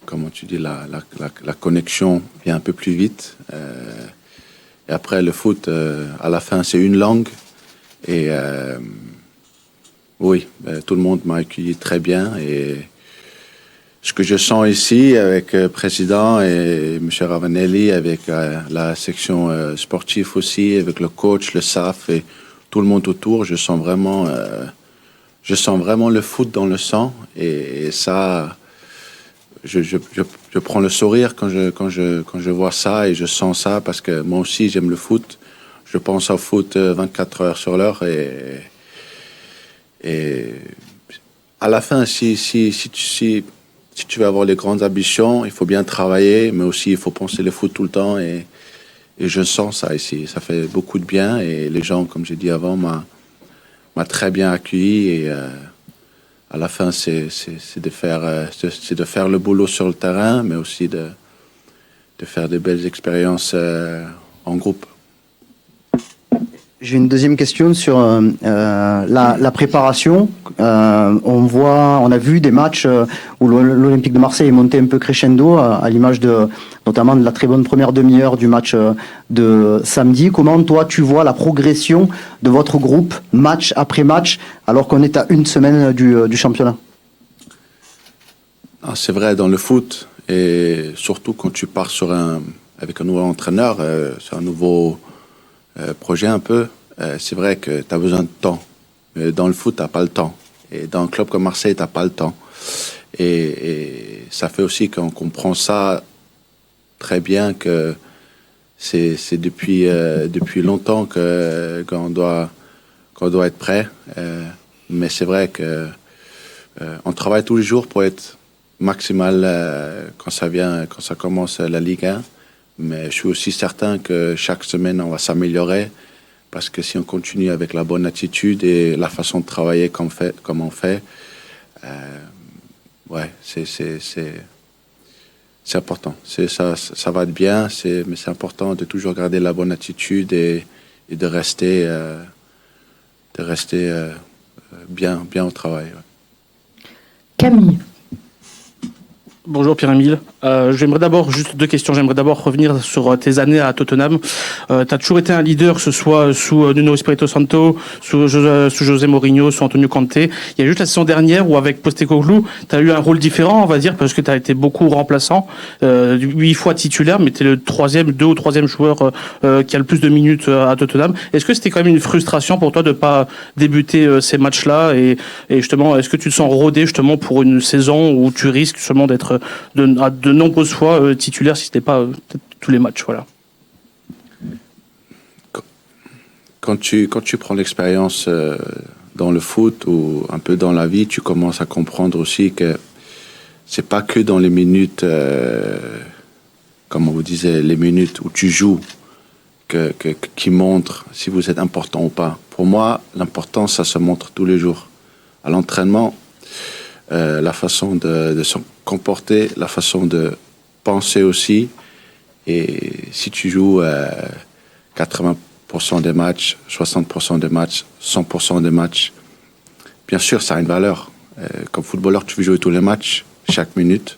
comment tu dis, la connexion vient un peu plus vite. Et après, le foot, à la fin, c'est une langue. Et oui, tout le monde m'a accueilli très bien. Et ce que je sens ici avec le président et M. Ravanelli, avec la section sportive aussi, avec le coach, le staff et tout le monde autour, je sens vraiment le foot dans le sang, et ça, je prends le sourire quand je vois ça, et je sens ça, parce que moi aussi j'aime le foot. Je pense au foot 24 heures sur l'heure, et à la fin, si tu veux avoir les grandes ambitions, il faut bien travailler, mais aussi il faut penser le foot tout le temps, et Et je sens ça ici. Ça fait beaucoup de bien. Et les gens, comme j'ai dit avant, m'a très bien accueilli. Et à la fin, c'est de faire le boulot sur le terrain, mais aussi de faire de belles expériences en groupe. J'ai une deuxième question sur la préparation. On a vu des matchs où l'Olympique de Marseille est monté un peu crescendo, à l'image notamment de la très bonne première demi-heure du match de samedi. Comment toi tu vois la progression de votre groupe match après match, alors qu'on est à une semaine du championnat? C'est vrai dans le foot, et surtout quand tu pars avec un nouveau entraîneur, sur un nouveau projet un peu, c'est vrai que tu as besoin de temps. Mais dans le foot, tu n'as pas le temps. Et dans un club comme Marseille, tu n'as pas le temps. Et ça fait aussi qu'on comprend ça très bien, que c'est depuis longtemps qu'on doit être prêt. Mais c'est vrai que on travaille tous les jours pour être maximal quand ça commence la Ligue 1. Mais je suis aussi certain que chaque semaine, on va s'améliorer, parce que si on continue avec la bonne attitude et la façon de travailler comme on fait, ouais, c'est important. Ça va être bien, mais c'est important de toujours garder la bonne attitude et de rester bien au travail. Ouais. Camille. Bonjour Pierre-Emile. J'aimerais d'abord, juste deux questions. J'aimerais d'abord revenir sur tes années à Tottenham. Tu as toujours été un leader, que ce soit sous Nuno Espirito Santo, sous José Mourinho, sous Antonio Conte. Il y a juste la saison dernière où avec Postecoglou, tu as eu un rôle différent, on va dire, parce que tu as été beaucoup remplaçant, 8 fois titulaire, mais tu es le deux ou troisième joueur qui a le plus de minutes à Tottenham. Est-ce que c'était quand même une frustration pour toi de pas débuter ces matchs-là, et justement, est-ce que tu te sens rodé justement pour une saison où tu risques justement d'être de nombreuses fois titulaire, si ce n'était pas tous les matchs, voilà. Quand tu prends l'expérience dans le foot ou un peu dans la vie, tu commences à comprendre aussi que c'est pas que dans les minutes, comme on vous disait, les minutes où tu joues, qui montrent si vous êtes important ou pas. Pour moi, l'importance, ça se montre tous les jours. À l'entraînement, la façon de se comporter, la façon de penser aussi. Et si tu joues 80% des matchs, 60% des matchs, 100% des matchs, bien sûr, ça a une valeur. Comme footballeur, tu veux jouer tous les matchs, chaque minute.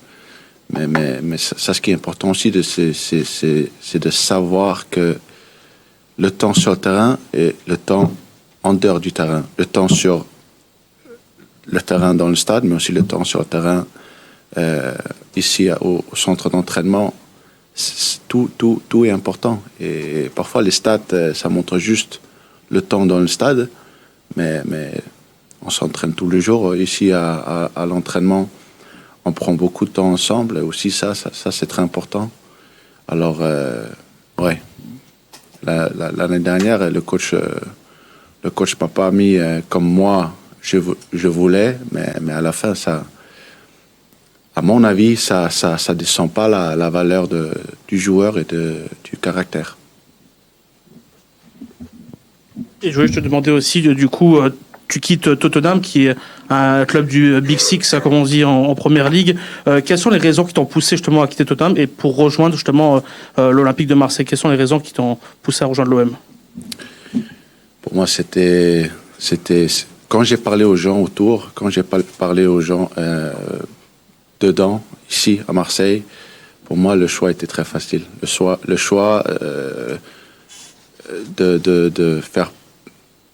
Mais ça, ce qui est important aussi, c'est de savoir que le temps sur le terrain et le temps en dehors du terrain. Le temps sur le terrain dans le stade, mais aussi le temps sur le terrain ici au centre d'entraînement. Tout est important. Et parfois, les stats, ça montre juste le temps dans le stade, mais on s'entraîne tous les jours ici à l'entraînement. On prend beaucoup de temps ensemble. Et aussi, ça c'est très important. Alors, ouais. L'année dernière, le coach m'a pas mis comme moi je voulais, mais à la fin, ça, à mon avis, ça descend pas la valeur du joueur et du caractère. Et je voulais te demander aussi, du coup, tu quittes Tottenham, qui est un club du Big Six, comme on dit en Première Ligue. Quelles sont les raisons qui t'ont poussé justement à quitter Tottenham et pour rejoindre justement l'Olympique de Marseille? Quelles sont les raisons qui t'ont poussé à rejoindre l'OM? Pour moi, c'était quand j'ai parlé aux gens autour, quand j'ai parlé aux gens dedans, ici à Marseille, pour moi, le choix était très facile. Le choix de faire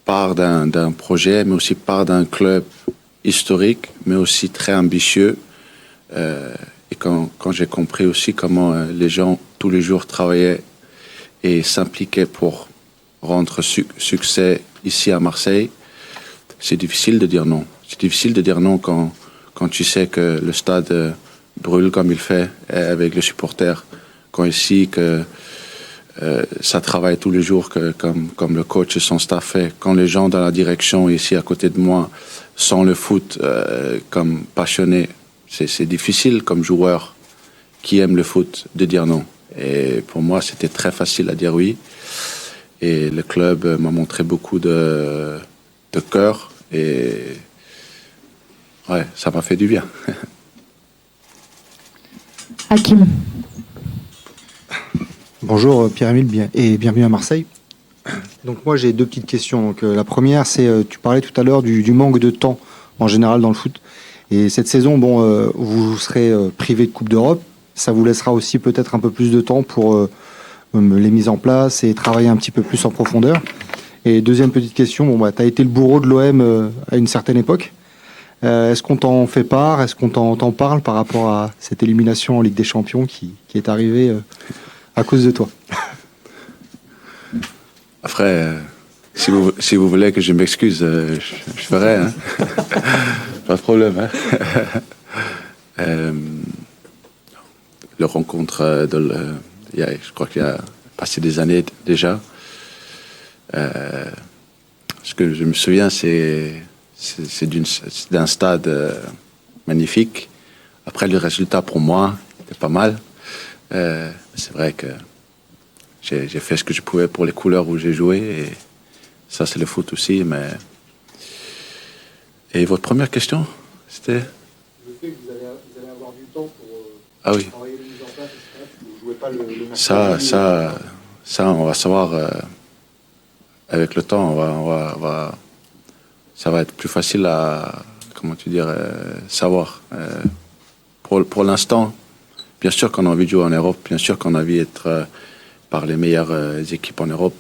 part d'un projet, mais aussi part d'un club historique, mais aussi très ambitieux. Et quand j'ai compris aussi comment les gens, tous les jours, travaillaient et s'impliquaient pour rendre succès ici à Marseille, c'est difficile de dire non. C'est difficile de dire non quand tu sais que le stade brûle comme il fait avec les supporters, quand ici que ça travaille tous les jours comme le coach et son staff fait. Quand les gens dans la direction ici à côté de moi sont le foot comme passionnés, c'est difficile comme joueur qui aime le foot de dire non. Et pour moi, c'était très facile à dire oui. Et le club m'a montré beaucoup de cœur. Et ouais, ça m'a fait du bien. Hakim. Bonjour Pierre-Emile et bienvenue à Marseille. Donc moi j'ai deux petites questions. Donc, la première c'est, tu parlais tout à l'heure du manque de temps en général dans le foot. Et cette saison, vous serez privé de Coupe d'Europe. Ça vous laissera aussi peut-être un peu plus de temps pour les mises en place et travailler un petit peu plus en profondeur. Et deuxième petite question, tu as été le bourreau de l'OM à une certaine époque. Est-ce qu'on t'en fait part? Est-ce qu'on t'en parle par rapport à cette élimination en Ligue des Champions qui est arrivée à cause de toi? Après, si vous voulez que je m'excuse, je ferai. Hein. Pas de problème. Hein. Le rencontre, je crois qu'il y a passé des années déjà. Ce que je me souviens, c'est d'un stade magnifique. Après, le résultat pour moi était pas mal. C'est vrai que j'ai fait ce que je pouvais pour les couleurs où j'ai joué. Et ça, c'est le foot aussi. Mais... Et votre première question, c'était? Le fait que vous allez avoir du temps pour travailler les mises en place, etc. Vous jouez pas le Ça, on va savoir avec le temps. Ça va être plus facile à, savoir. Pour l'instant, bien sûr qu'on a envie de jouer en Europe, bien sûr qu'on a envie d'être par les meilleures équipes en Europe,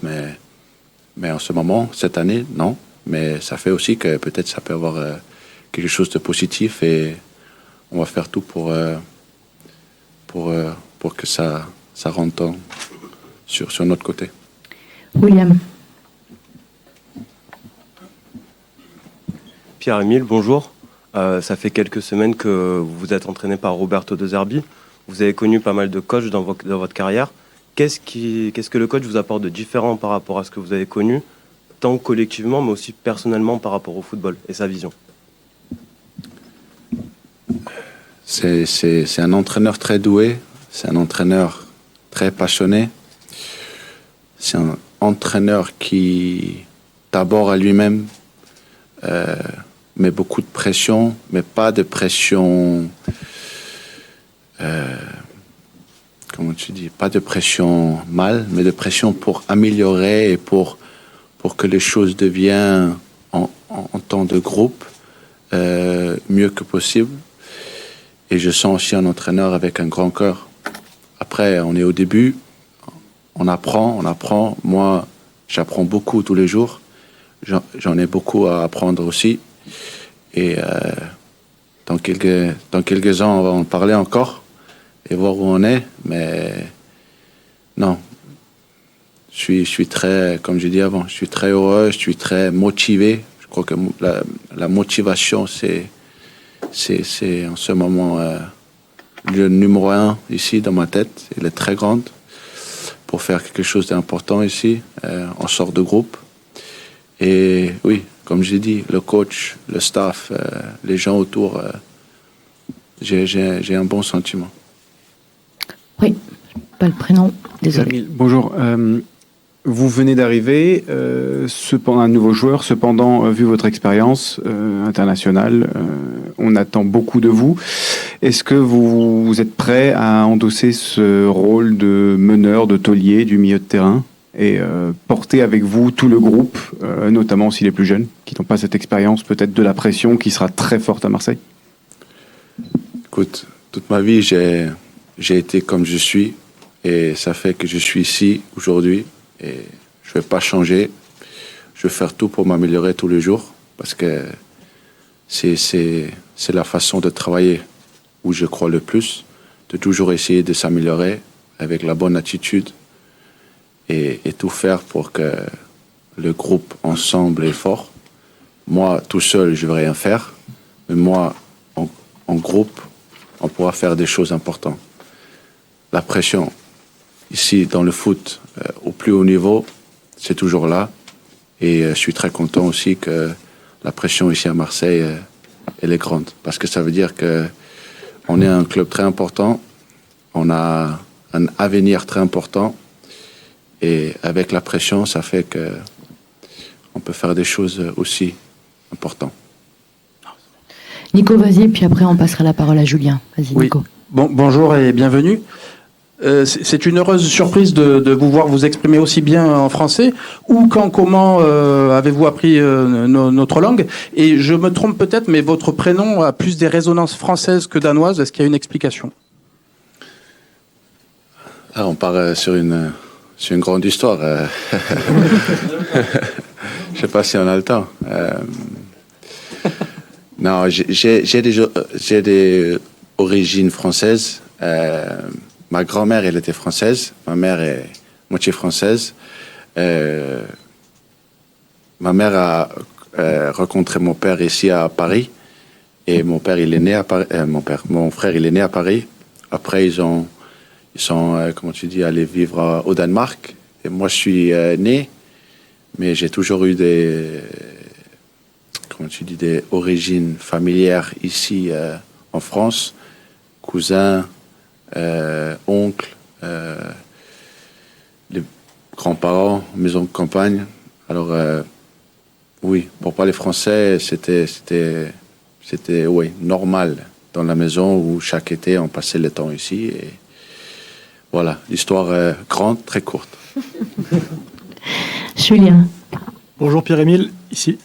mais en ce moment, cette année, non. Mais ça fait aussi que peut-être ça peut avoir quelque chose de positif et on va faire tout pour que ça rentre sur notre côté. William. Pierre-Emile, bonjour. Ça fait quelques semaines que vous vous êtes entraîné par Roberto De Zerbi. Vous avez connu pas mal de coachs dans votre carrière. Qu'est-ce que le coach vous apporte de différent par rapport à ce que vous avez connu, tant collectivement, mais aussi personnellement par rapport au football et sa vision? C'est un entraîneur très doué, c'est un entraîneur très passionné, c'est un entraîneur qui, d'abord à lui-même, met beaucoup de pression, mais pas de pression... pas de pression mal, mais de pression pour améliorer et pour que les choses deviennent en temps de groupe mieux que possible. Et je sens aussi un entraîneur avec un grand cœur. Après, on est au début, on apprend. Moi, j'apprends beaucoup tous les jours. J'en ai beaucoup à apprendre aussi. Et dans quelques ans, on va en parler encore et voir où on est. Mais non, je suis très, comme je dis avant, je suis très heureux, je suis très motivé. Je crois que la motivation, c'est en ce moment le numéro 1 ici dans ma tête. Elle est très grande pour faire quelque chose d'important ici, en sorte de groupe. Et oui, comme j'ai dit, le coach, le staff, les gens autour, j'ai un bon sentiment. Oui, pas le prénom, désolé. Bonjour. Vous venez d'arriver, cependant un nouveau joueur. Cependant, vu votre expérience internationale, on attend beaucoup de vous. Est-ce que vous êtes prêt à endosser ce rôle de meneur, de taulier du milieu de terrain et porter avec vous tout le groupe, notamment aussi les plus jeunes, qui n'ont pas cette expérience peut-être de la pression qui sera très forte à Marseille? Écoute, toute ma vie, j'ai été comme je suis et ça fait que je suis ici aujourd'hui. Et je ne vais pas changer. Je vais faire tout pour m'améliorer tous les jours parce que c'est la façon de travailler où je crois le plus, de toujours essayer de s'améliorer avec la bonne attitude et tout faire pour que le groupe ensemble est fort. Moi, tout seul, je ne vais rien faire, mais moi, en groupe, on pourra faire des choses importantes. La pression, ici, dans le foot, au plus haut niveau, c'est toujours là. Et je suis très content aussi que la pression ici à Marseille, elle est grande. Parce que ça veut dire qu'on est un club très important. On a un avenir très important. Et avec la pression, ça fait que on peut faire des choses aussi importantes. Nico, vas-y, puis après on passera la parole à Julien. Vas-y, Oui. Nico. Bonjour et bienvenue. C'est une heureuse surprise de vous voir vous exprimer aussi bien en français. Où, quand, comment avez-vous appris notre langue? Et je me trompe peut-être, mais votre prénom a plus des résonances françaises que danoises. Est-ce qu'il y a une explication? Ah, on part sur une grande histoire. Je ne sais pas si on a le temps. Non, j'ai des origines françaises. Ma grand-mère, elle était française. Ma mère est moitié française. Ma mère a rencontré mon père ici à Paris. Et mon père, il est né à Paris. Mon frère, il est né à Paris. Après, ils sont, comment tu dis, allés vivre au Danemark. Et moi, je suis né, mais j'ai toujours eu des origines familières ici en France. Cousins, oncles, les grands-parents, maison de campagne. Alors, oui, pour parler français, c'était oui, normal dans la maison où chaque été on passait le temps ici. Et voilà, l'histoire grande, très courte. Julien. Bonjour Pierre-Émile, ici.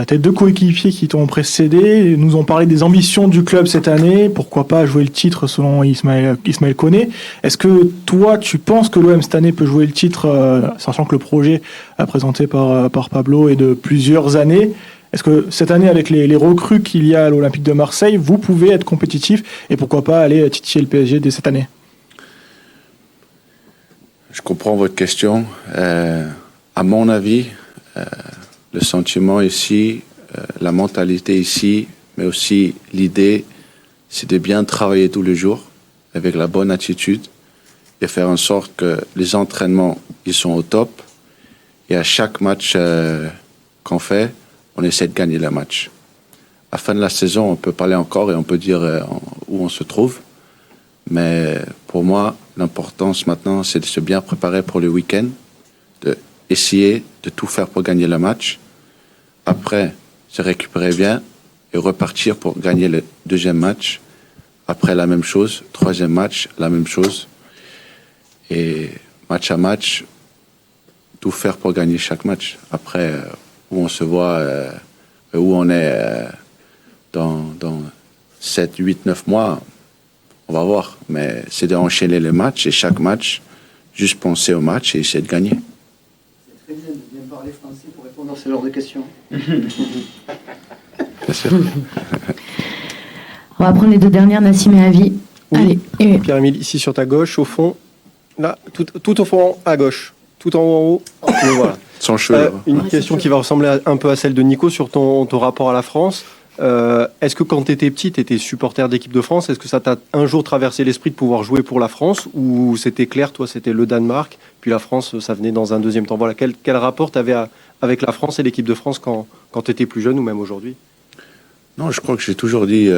Tes deux coéquipiers qui t'ont précédé nous ont parlé des ambitions du club cette année. Pourquoi pas jouer le titre selon Ismaël Koné. Est-ce que toi, tu penses que l'OM cette année peut jouer le titre, sachant que le projet présenté par Pablo est de plusieurs années? Est-ce que cette année, avec les recrues qu'il y a à l'Olympique de Marseille, vous pouvez être compétitif et pourquoi pas aller titiller le PSG dès cette année? Je comprends votre question. À mon avis, le sentiment ici, la mentalité ici, mais aussi l'idée, c'est de bien travailler tous les jours avec la bonne attitude et faire en sorte que les entraînements, ils sont au top. Et à chaque match qu'on fait, on essaie de gagner le match. À la fin de la saison, on peut parler encore et on peut dire où on se trouve. Mais pour moi, l'importance maintenant, c'est de se bien préparer pour le week-end, d'essayer de tout faire pour gagner le match. Après, se récupérer bien et repartir pour gagner le deuxième match. Après, la même chose. Troisième match, la même chose. Et match à match, tout faire pour gagner chaque match. Après, où on se voit, où on est dans 7, 8, 9 mois, on va voir. Mais c'est d'enchaîner les matchs et chaque match, juste penser au match et essayer de gagner. C'est très bien de bien parler français pour répondre à ce genre de questions. Bien sûr. On va prendre les deux dernières, Nassim et Avi. Oui. Allez. Pierre-Émile, ici sur ta gauche, au fond. Là, tout au fond à gauche. Tout en haut en haut. Voilà. Sans cheveux. Une question qui va ressembler un peu à celle de Nico sur ton rapport à la France. Est-ce que quand tu étais petit, tu étais supporter d'équipe de France? Est-ce que ça t'a un jour traversé l'esprit de pouvoir jouer pour la France? Ou c'était clair, toi, c'était le Danemark, puis la France, ça venait dans un deuxième temps? Voilà, quel rapport tu avais avec la France et l'équipe de France quand tu étais plus jeune ou même aujourd'hui? Non, je crois que j'ai toujours dit,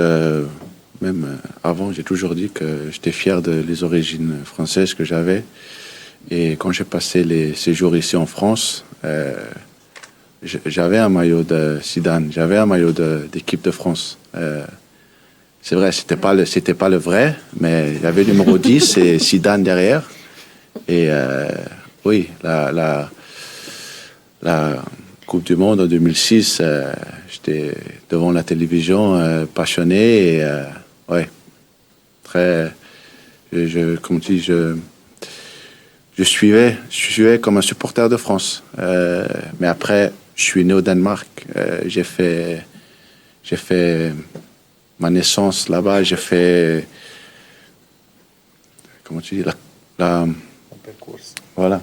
même avant, j'ai toujours dit que j'étais fier des origines françaises que j'avais. Et quand j'ai passé les séjours ici en France, j'avais un maillot de Zidane, j'avais un maillot d'équipe de France. C'est vrai, c'était pas le vrai, mais il y avait le numéro 10 et Zidane derrière. Et oui, la Coupe du Monde en 2006, j'étais devant la télévision, passionné et ouais, très, comme tu dis, je suivais comme un supporter de France. Mais après, je suis né au Danemark. J'ai fait ma naissance là-bas. J'ai fait, comment tu dis, voilà.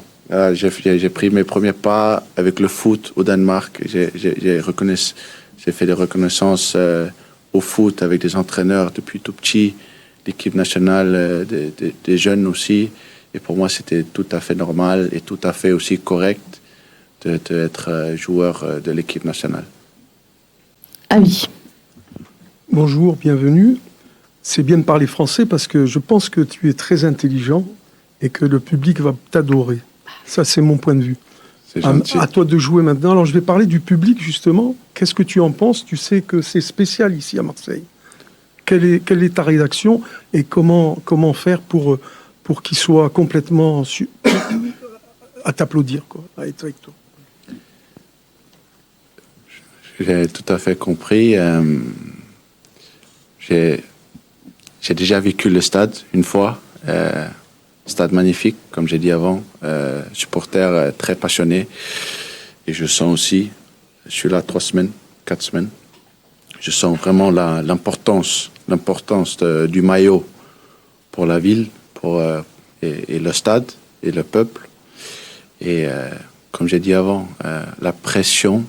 J'ai pris mes premiers pas avec le foot au Danemark. J'ai fait des reconnaissances au foot avec des entraîneurs depuis tout petit, l'équipe nationale, des jeunes aussi. Et pour moi, c'était tout à fait normal et tout à fait aussi correct d'être joueur de l'équipe nationale. Ah oui. Bonjour, bienvenue. c'est bien de parler français parce que je pense que tu es très intelligent et que le public va t'adorer. Ça, c'est mon point de vue. C'est gentil. À toi de jouer maintenant. Alors, je vais parler du public, justement. Qu'est-ce que tu en penses? Tu sais que c'est spécial ici à Marseille. Quelle est ta rédaction et comment faire pour qu'il soit complètement à t'applaudir, quoi, à être avec toi? J'ai tout à fait compris. J'ai déjà vécu le stade une fois. Stade magnifique, comme j'ai dit avant. Supporter très passionné. Et je sens aussi, je suis là 3 semaines, 4 semaines. Je sens vraiment l'importance du maillot pour la ville, et le stade et le peuple. Et comme j'ai dit avant, la pression,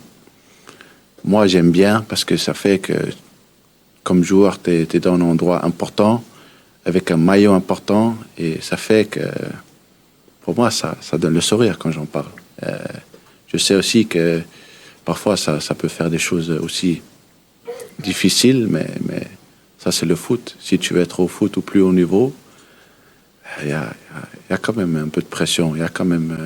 moi j'aime bien parce que ça fait que comme joueur, tu es dans un endroit important, avec un maillot important, et ça fait que pour moi ça donne le sourire quand j'en parle. Je sais aussi que parfois ça peut faire des choses aussi difficiles, mais ça c'est le foot. Si tu veux être au foot au plus haut niveau, il y a quand même un peu de pression, il y a quand même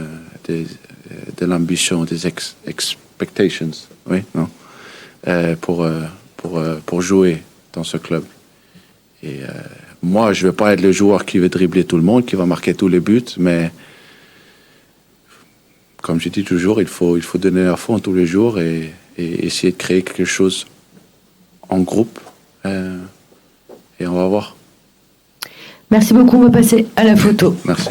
de l'ambition, des expectations, oui, non, pour jouer dans ce club. Et moi, je ne veux pas être le joueur qui veut dribbler tout le monde, qui va marquer tous les buts, mais comme je dis toujours, il faut donner à fond tous les jours et essayer de créer quelque chose en groupe. Et on va voir. Merci beaucoup, on va passer à la photo. Merci.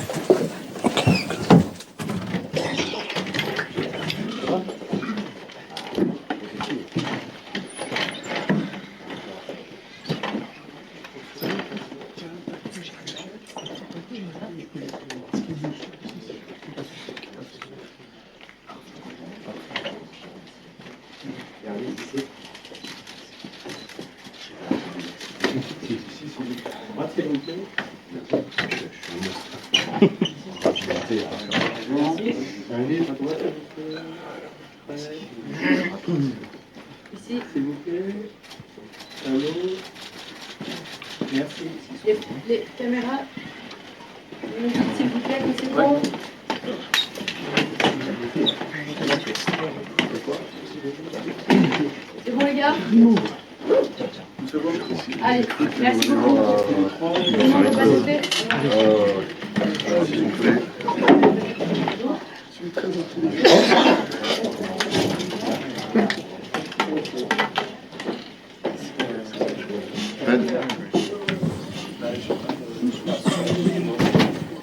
Ici, s'il vous plaît. Allô. Merci. Les caméras, s'il vous plaît, que c'est bon. C'est bon les gars? Allez, merci beaucoup. Comment on va passer? S'il vous plaît.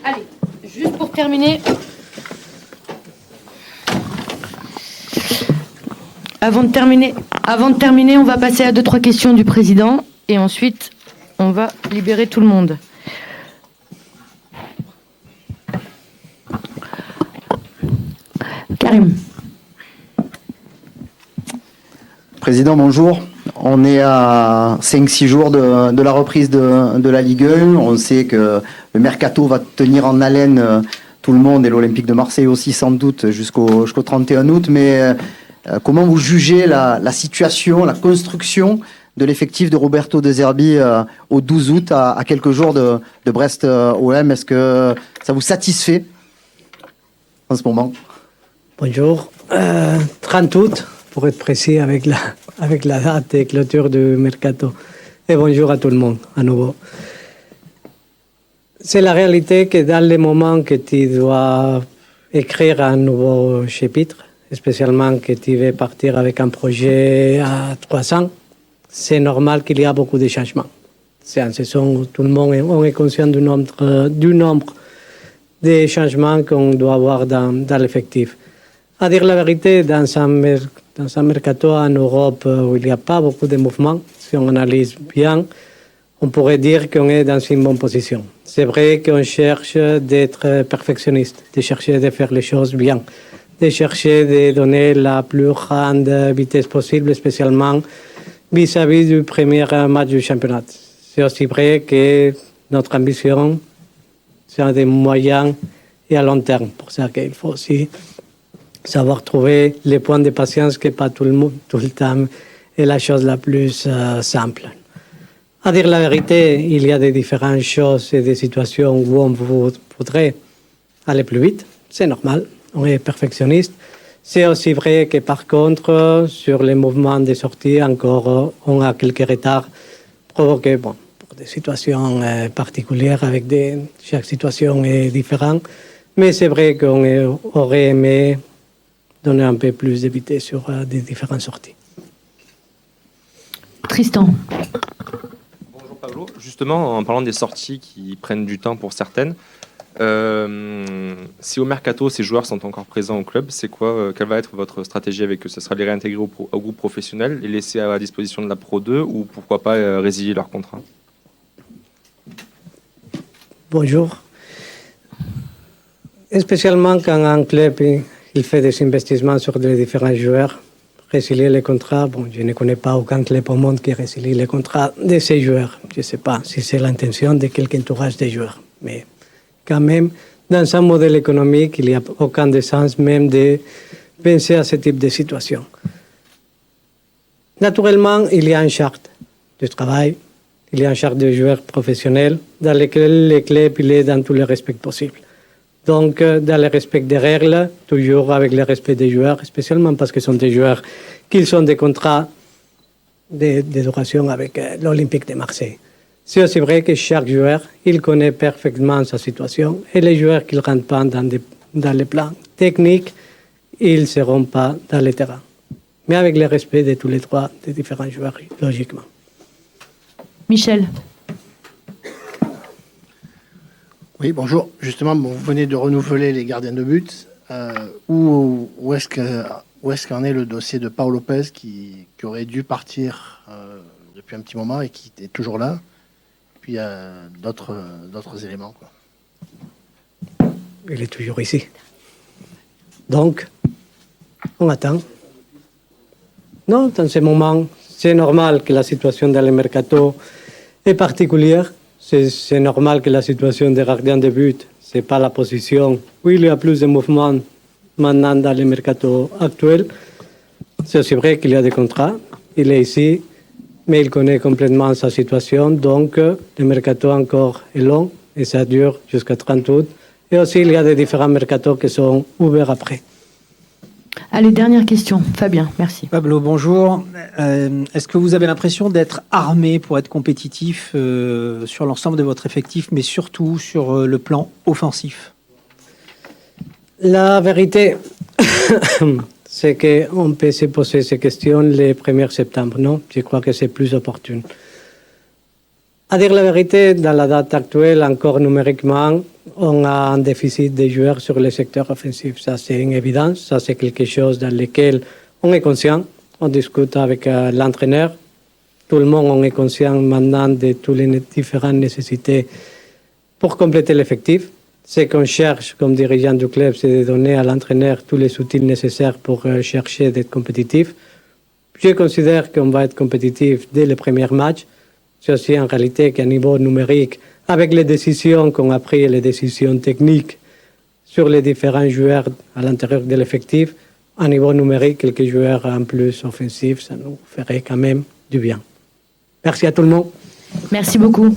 Allez, juste pour terminer, avant de terminer, on va passer à 2-3 questions du président et ensuite on va libérer tout le monde. Karim. Président, bonjour. On est à 5-6 jours de la reprise de la Ligue 1. On sait que le mercato va tenir en haleine tout le monde et l'Olympique de Marseille aussi sans doute jusqu'au 31 août. Mais comment vous jugez la situation, la construction de l'effectif de Roberto De Zerbi au 12 août à quelques jours de Brest OM? Est-ce que ça vous satisfait en ce moment? Bonjour. 30 août, pour être précis avec la date de clôture du mercato. Et bonjour à tout le monde, à nouveau. C'est la réalité que dans les moments que tu dois écrire un nouveau chapitre, spécialement que tu veux partir avec un projet à 3 ans, c'est normal qu'il y a beaucoup de changements. C'est une saison où tout le monde est conscient du nombre de changements qu'on doit avoir dans l'effectif. À dire la vérité, dans un mercato en Europe où il n'y a pas beaucoup de mouvements, si on analyse bien, on pourrait dire qu'on est dans une bonne position. C'est vrai qu'on cherche d'être perfectionniste, de chercher de faire les choses bien, de chercher de donner la plus grande vitesse possible, spécialement vis-à-vis du premier match du championnat. C'est aussi vrai que notre ambition, c'est des moyens et à long terme. Pour ça qu'il faut aussi savoir trouver les points de patience que pas tout le temps est la chose la plus simple. À dire la vérité, il y a des différentes choses et des situations où on voudrait aller plus vite. C'est normal, on est perfectionniste. C'est aussi vrai que par contre, sur les mouvements de sortie, encore, on a quelques retards provoqués pour des situations particulières avec chaque situation est différente. Mais c'est vrai qu'on aurait aimé donner un peu plus de vitesse sur des différentes sorties. Tristan. Bonjour Pablo. Justement, en parlant des sorties qui prennent du temps pour certaines, si au mercato ces joueurs sont encore présents au club, c'est quoi, quelle va être votre stratégie avec eux? Ce sera de les réintégrer au groupe professionnel, les laisser à la disposition de la Pro 2 ou pourquoi pas résilier leur contrat? Bonjour. Spécialement quand un club il fait des investissements sur les différents joueurs, résilier les contrats, bon, je ne connais pas aucun club au monde qui résilie les contrats de ces joueurs. Je ne sais pas si c'est l'intention de quelque entourage des joueurs, mais quand même, dans un modèle économique, il n'y a aucun sens même de penser à ce type de situation. Naturellement, il y a une charte de travail, il y a une charte de joueurs professionnels dans laquelle le club il est dans tous les respects possibles. Donc, dans le respect des règles, toujours avec le respect des joueurs, spécialement parce que ce sont des joueurs qui ont des contrats de duration avec l'Olympique de Marseille. C'est aussi vrai que chaque joueur, il connaît parfaitement sa situation et les joueurs qui ne rentrent pas dans les plans techniques, ils ne seront pas dans le terrain. Mais avec le respect de tous les trois, des différents joueurs, logiquement. Michel. Oui, bonjour. Justement, bon, vous venez de renouveler les gardiens de but. Où est-ce qu'en est le dossier de Pau Lopez qui aurait dû partir depuis un petit moment et qui est toujours là? Puis il y a d'autres éléments, quoi. Il est toujours ici. Donc, on attend. Non, dans ce moment, c'est normal que la situation dans le mercato est particulière. C'est normal que la situation des gardiens de but, ce n'est pas la position où il y a plus de mouvements maintenant dans le mercato actuel. C'est aussi vrai qu'il y a des contrats, il est ici, mais il connaît complètement sa situation. Donc, le mercato encore est long et ça dure jusqu'à 30 août. Et aussi, il y a des différents mercatos qui sont ouverts après. Allez, dernière question. Fabien, merci. Pablo, bonjour. Est-ce que vous avez l'impression d'être armé pour être compétitif sur l'ensemble de votre effectif, mais surtout sur le plan offensif? La vérité, c'est qu'on peut se poser ces questions le 1er septembre, non? Je crois que c'est plus opportun. À dire la vérité, dans la date actuelle, encore numériquement, on a un déficit de joueurs sur le secteur offensif. Ça, c'est une évidence. Ça, c'est quelque chose dans lequel on est conscient. On discute avec l'entraîneur. Tout le monde on est conscient maintenant de toutes les différentes nécessités pour compléter l'effectif. Ce qu'on cherche comme dirigeant du club, c'est de donner à l'entraîneur tous les outils nécessaires pour chercher d'être compétitif. Je considère qu'on va être compétitif dès le premier match. C'est aussi en réalité qu'à niveau numérique, avec les décisions qu'on a prises, les décisions techniques sur les différents joueurs à l'intérieur de l'effectif, à niveau numérique, quelques joueurs en plus offensifs, ça nous ferait quand même du bien. Merci à tout le monde. Merci beaucoup.